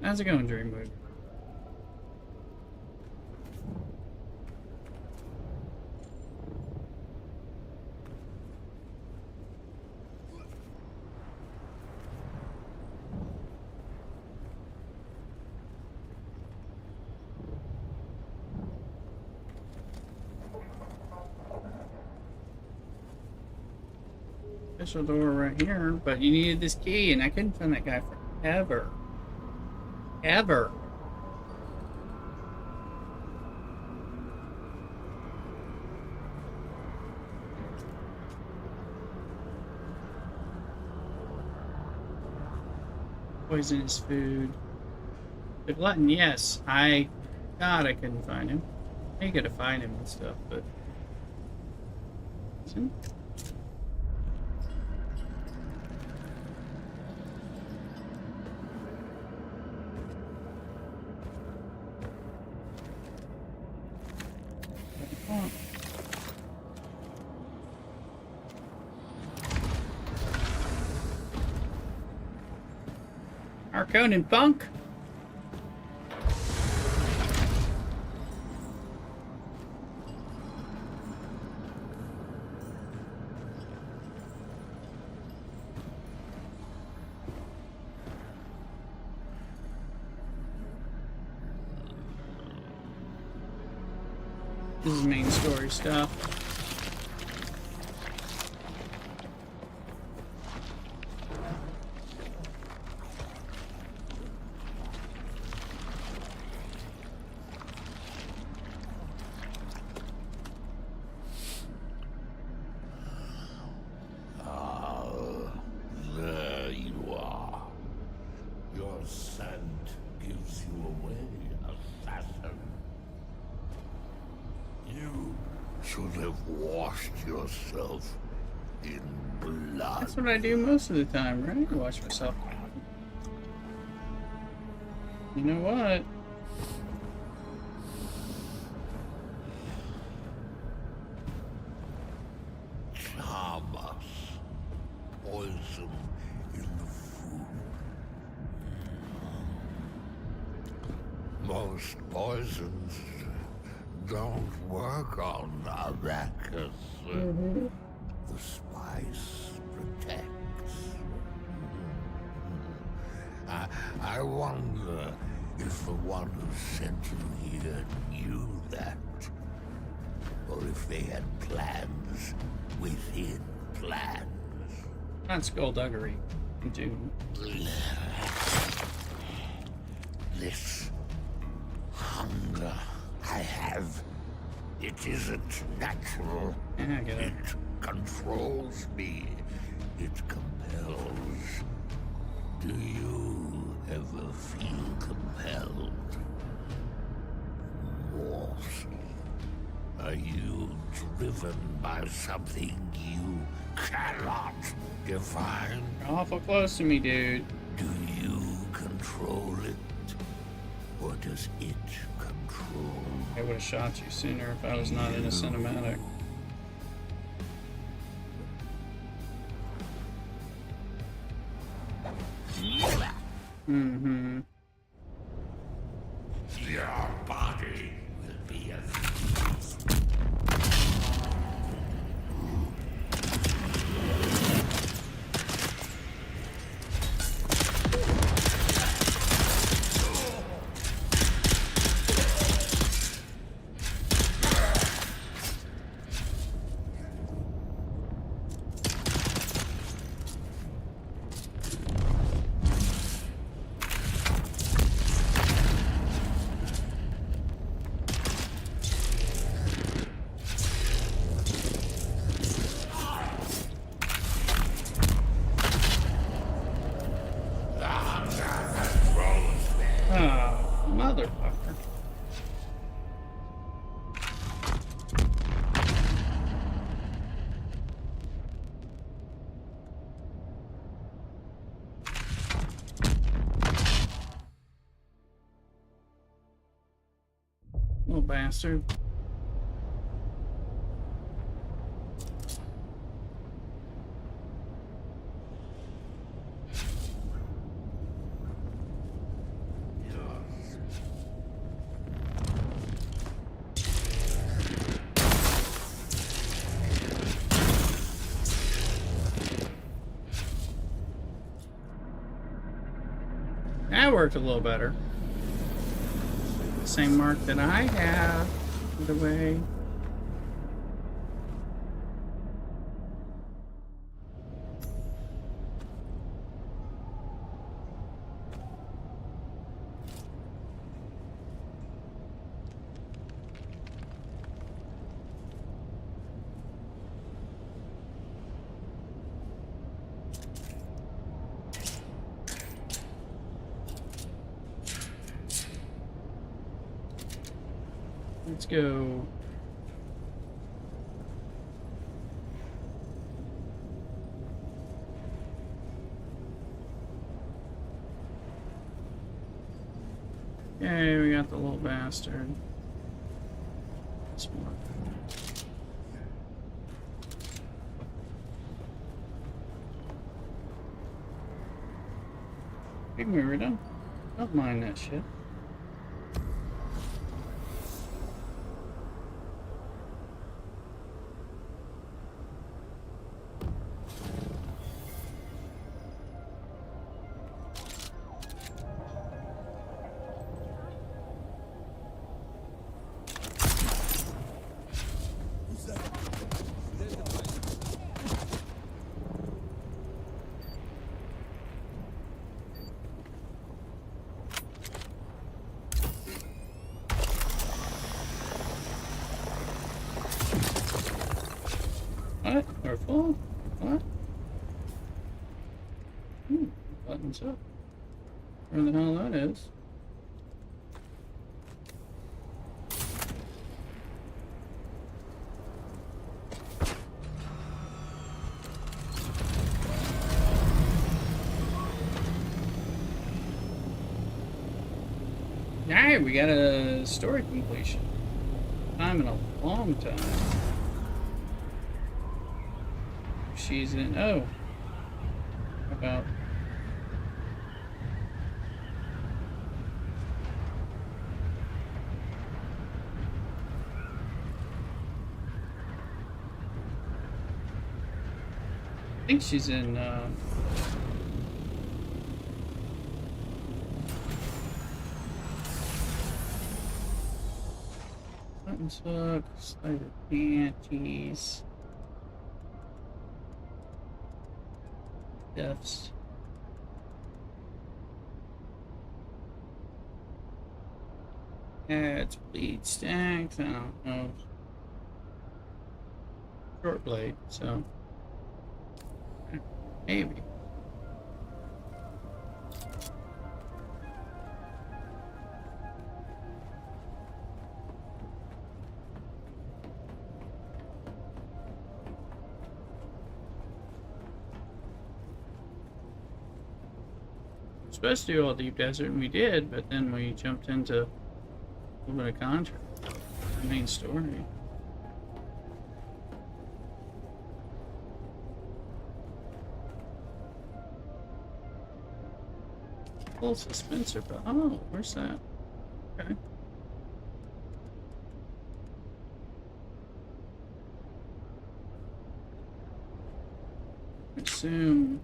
How's it going, Dreamwood? Special door right here, but you needed this key, and I couldn't find that guy forever. Ever. Poisonous food. The glutton, yes. God, I couldn't find him. I could have find him and stuff, but. See? Arcone Punk. This is main story stuff. There you are. Your scent gives you away, assassin. You should have washed yourself in blood. That's what I do most of the time, right? Wash myself. You know what? Thomas. Poison in the food. Most poisons don't work on Arrakis. The spice protects. I wonder if the one who sent you here knew that. Or if they had plans within plans. Not skullduggery. Dune. This hunger I have, it isn't natural. Yeah, I get it. It controls me. It compels. Do you ever feel compelled? Morse, are you driven by something you cannot define? You're awful close to me, dude. Do you control it? Or does it control? I would have shot you sooner if I was not in a cinematic. Mm-hmm. Your body will be a Oh, motherfucker. Little bastard. That worked a little better. Same mark that I have, either way. Let's go. Okay, we got the little bastard. This one. Hey, we're done. Don't mind that shit. What? We're full? What? Buttons up. Where the hell that is? Alright, we got a story completion. Time in a long time. She's in. Oh. How about. I think she's in. Buttons hook, slider panties. deaths. Adds bleed stacks. I don't know. Short blade, so maybe. Supposed to do all deep desert, and we did, but then we jumped into a little bit of contract. The main story. Full dispenser, but oh, where's that? Okay. Assume.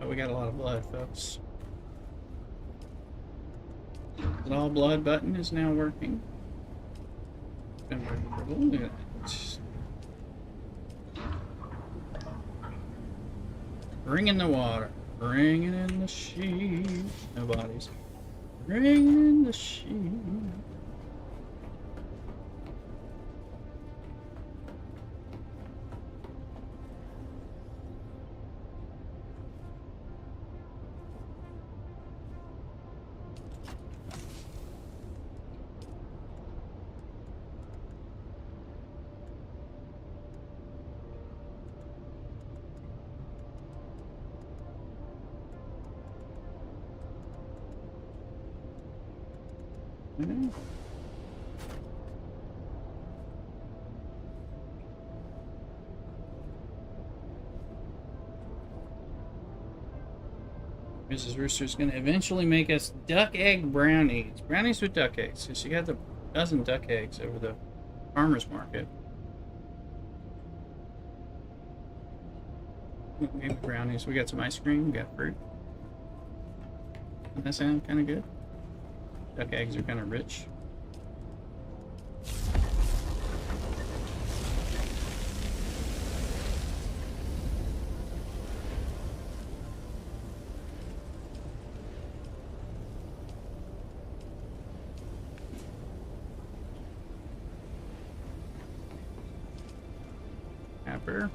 Oh, we got a lot of blood, folks. The all blood button is now working. Been working for a little bit. Bring in the water. Bringing in the sheep. No bodies. Bringing in the sheep. Mrs. Rooster's gonna eventually make us duck egg brownies. Brownies with duck eggs. So she got the dozen duck eggs over the farmer's market. Maybe brownies. We got some ice cream. We got fruit. Doesn't that sound kind of good? Duck eggs are kind of rich. Pepper.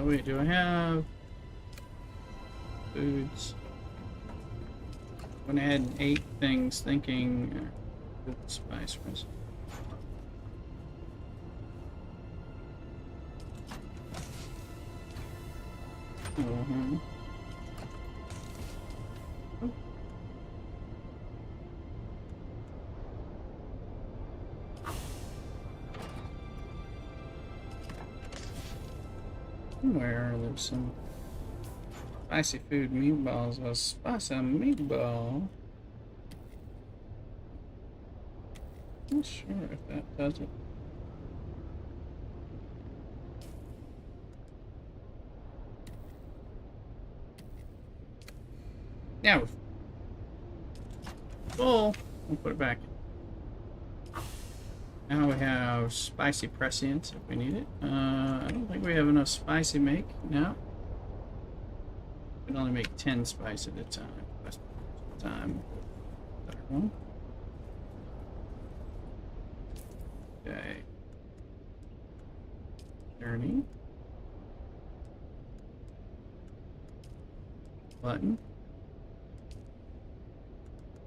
Wait, do I have foods? Went ahead and ate things thinking good spice recipe. Where there's some spicy food meatballs. A spicy meatball. Not sure if that does it. Yeah, we're full. We'll put it back. Now we have spicy prescience if we need it. I don't think we have enough spicy make. No. We can only make 10 spice at a time. That's the time. Better one. Okay. Journey. Button.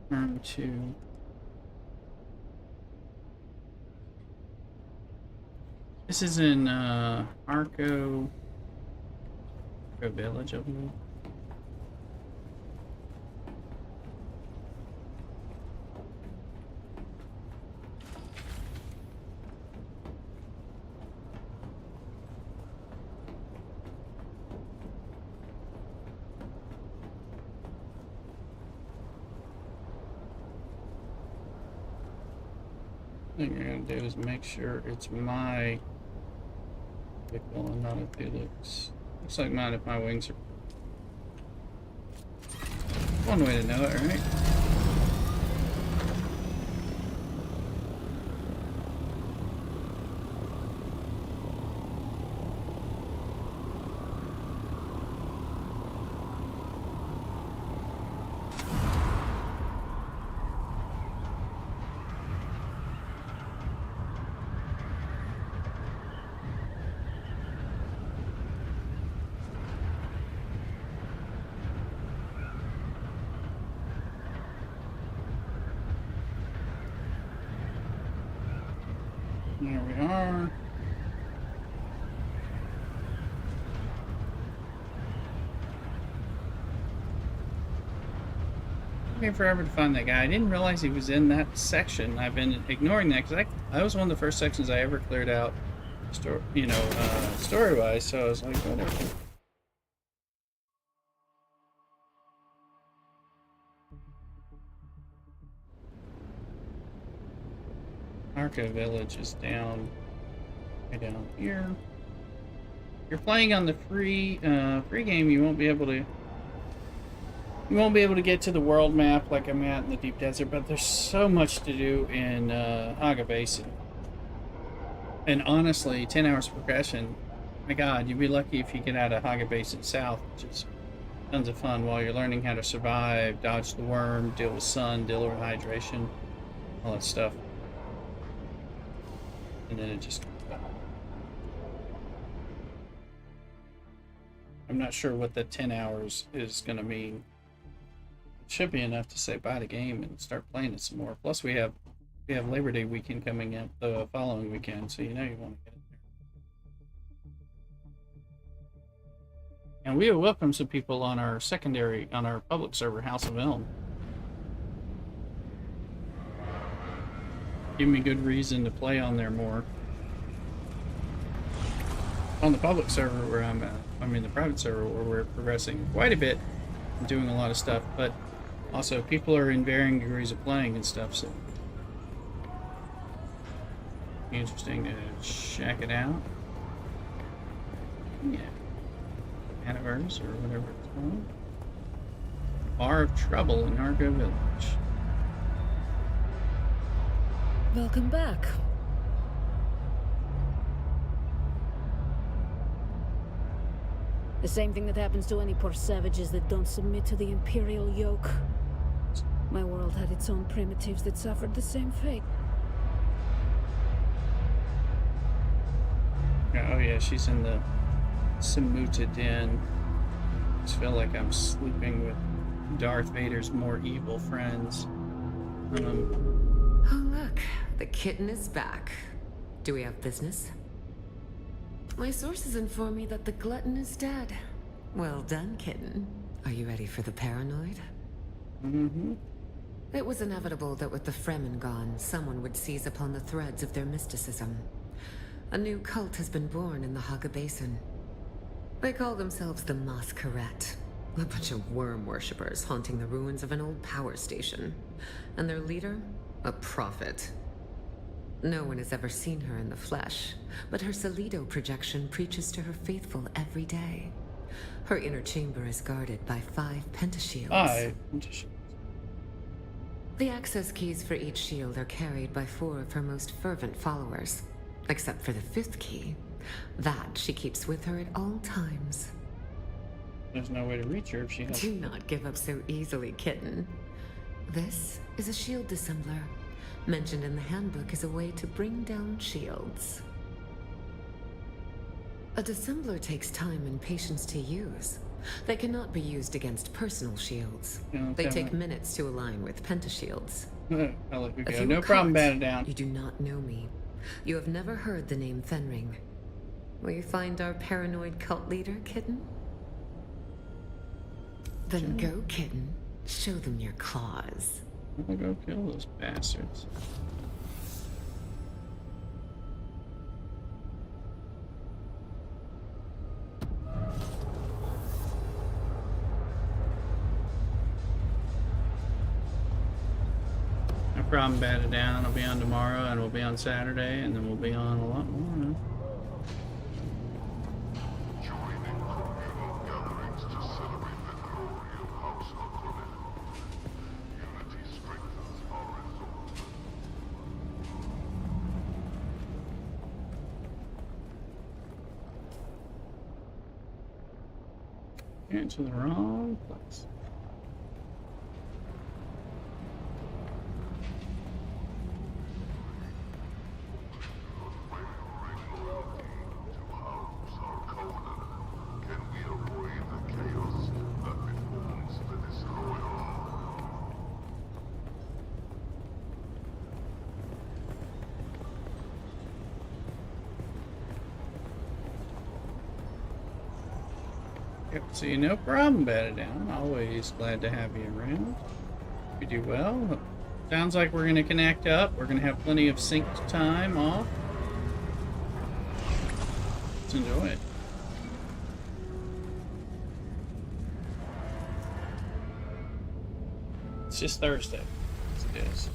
Turn to this is in Arco Village, I believe. thing you're gonna do is make sure it's my vehicle and not a Felix. Looks like mine if my wings are. One way to know it, right? There we are. Took me forever to find that guy. I didn't realize he was in that section. I've been ignoring that because that was one of the first sections I ever cleared out, story-wise. So I was like, whatever. Arca Village is down, right down here. If you're playing on the free game, you won't be able to get to the world map like I'm at in the deep desert. But there's so much to do in Haga Basin, and honestly, 10 hours progression. My God, you'd be lucky if you get out of Haga Basin South, which is tons of fun while you're learning how to survive, dodge the worm, deal with sun, deal with hydration, all that stuff. And then it just comes back. I'm not sure what the 10 hours is going to mean. It should be enough to say buy the game and start playing it some more. Plus we have Labor Day weekend coming up the following weekend, so you know you want to get it there. And we will welcome some people on our public server, House of Elm. Give me good reason to play on there more. On the public server where I'm at, the private server where we're progressing quite a bit, and doing a lot of stuff, but also people are in varying degrees of playing and stuff, so interesting to check it out. Yeah. Anniversary or whatever it's called. Bar of Trouble in Argo Village. Welcome back. The same thing that happens to any poor savages that don't submit to the Imperial yoke. My world had its own primitives that suffered the same fate. Oh yeah, she's in the Samuta Den. I just feel like I'm sleeping with Darth Vader's more evil friends. Oh look, the kitten is back. Do we have business? My sources inform me that the glutton is dead. Well done, kitten. Are you ready for the paranoid? Mm-hmm. It was inevitable that with the Fremen gone, someone would seize upon the threads of their mysticism. A new cult has been born in the Haga Basin. They call themselves the Masquerette. A bunch of worm worshippers haunting the ruins of an old power station. And their leader? A prophet. No one has ever seen her in the flesh, but her Solido projection preaches to her faithful every day. Her inner chamber is guarded by 5 pentashields. The access keys for each shield are carried by 4 of her most fervent followers, except for the 5th key. That she keeps with her at all times. There's no way to reach her if she has. Do not give up so easily, kitten. This is a shield dissembler. Mentioned in the handbook as a way to bring down shields. A dissembler takes time and patience to use. They cannot be used against personal shields. They take minutes to align with pentashields. I'll let you go. No problem, bat it down. You do not know me. You have never heard the name Fenring. Will you find our paranoid cult leader, kitten? Then go, kitten. Show them your claws. I'm gonna go kill those bastards. problem batted down. I'll be on tomorrow, and we'll be on Saturday, and then we'll be on a lot more. Into the wrong place. See, no problem, batted down. Always glad to have you around. You do well. Sounds like we're going to connect up. We're going to have plenty of synced time off. Let's enjoy it. It's just Thursday. Yes, it is.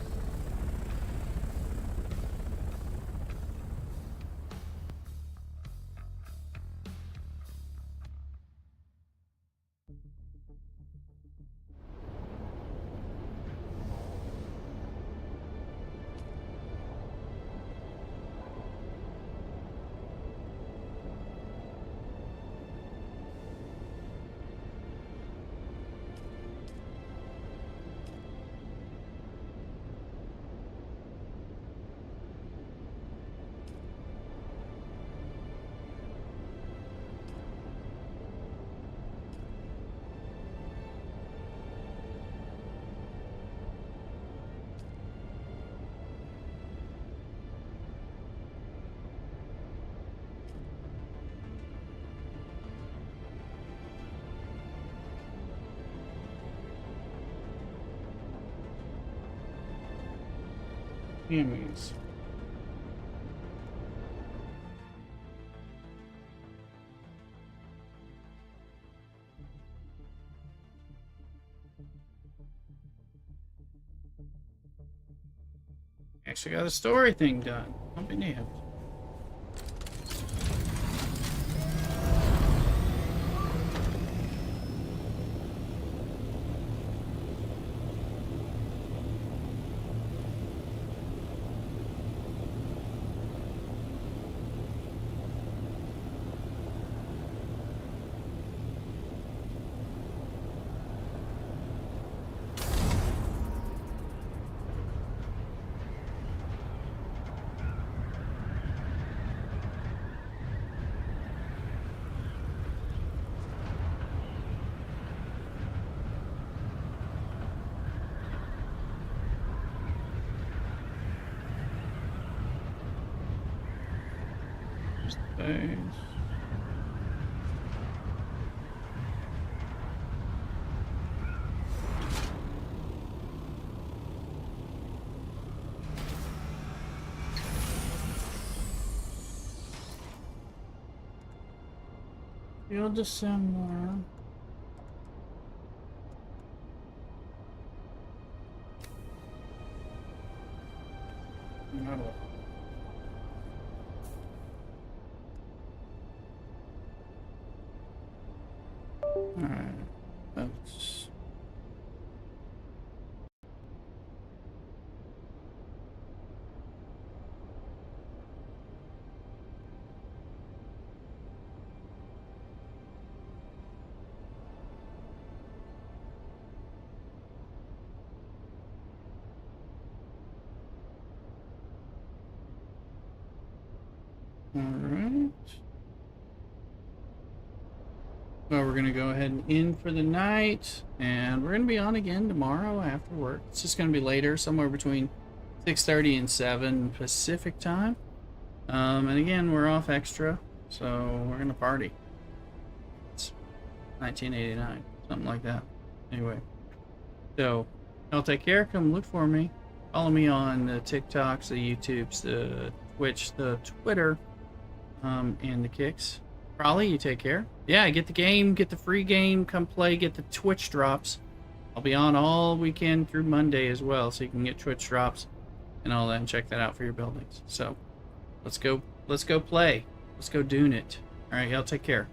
Enemies. Actually got a story thing done. I'll be damned. Space. Field assembler. Metal. Alright, let's... Alright. Well, we're going to go ahead and end for the night, and we're going to be on again tomorrow after work. It's just going to be later, somewhere between 6:30 and 7 Pacific time. And again, we're off extra, so we're going to party. It's 1989, something like that. Anyway, so y'all take care. Come look for me. Follow me on the TikToks, the YouTubes, the Twitch, the Twitter, and the Kicks. Raleigh, you take care. Yeah, get the game, get the free game, come play, get the Twitch drops. I'll be on all weekend through Monday as well, so you can get Twitch drops. and all that, and check that out for your buildings. So let's go play. Let's go Dune it. All right, y'all take care.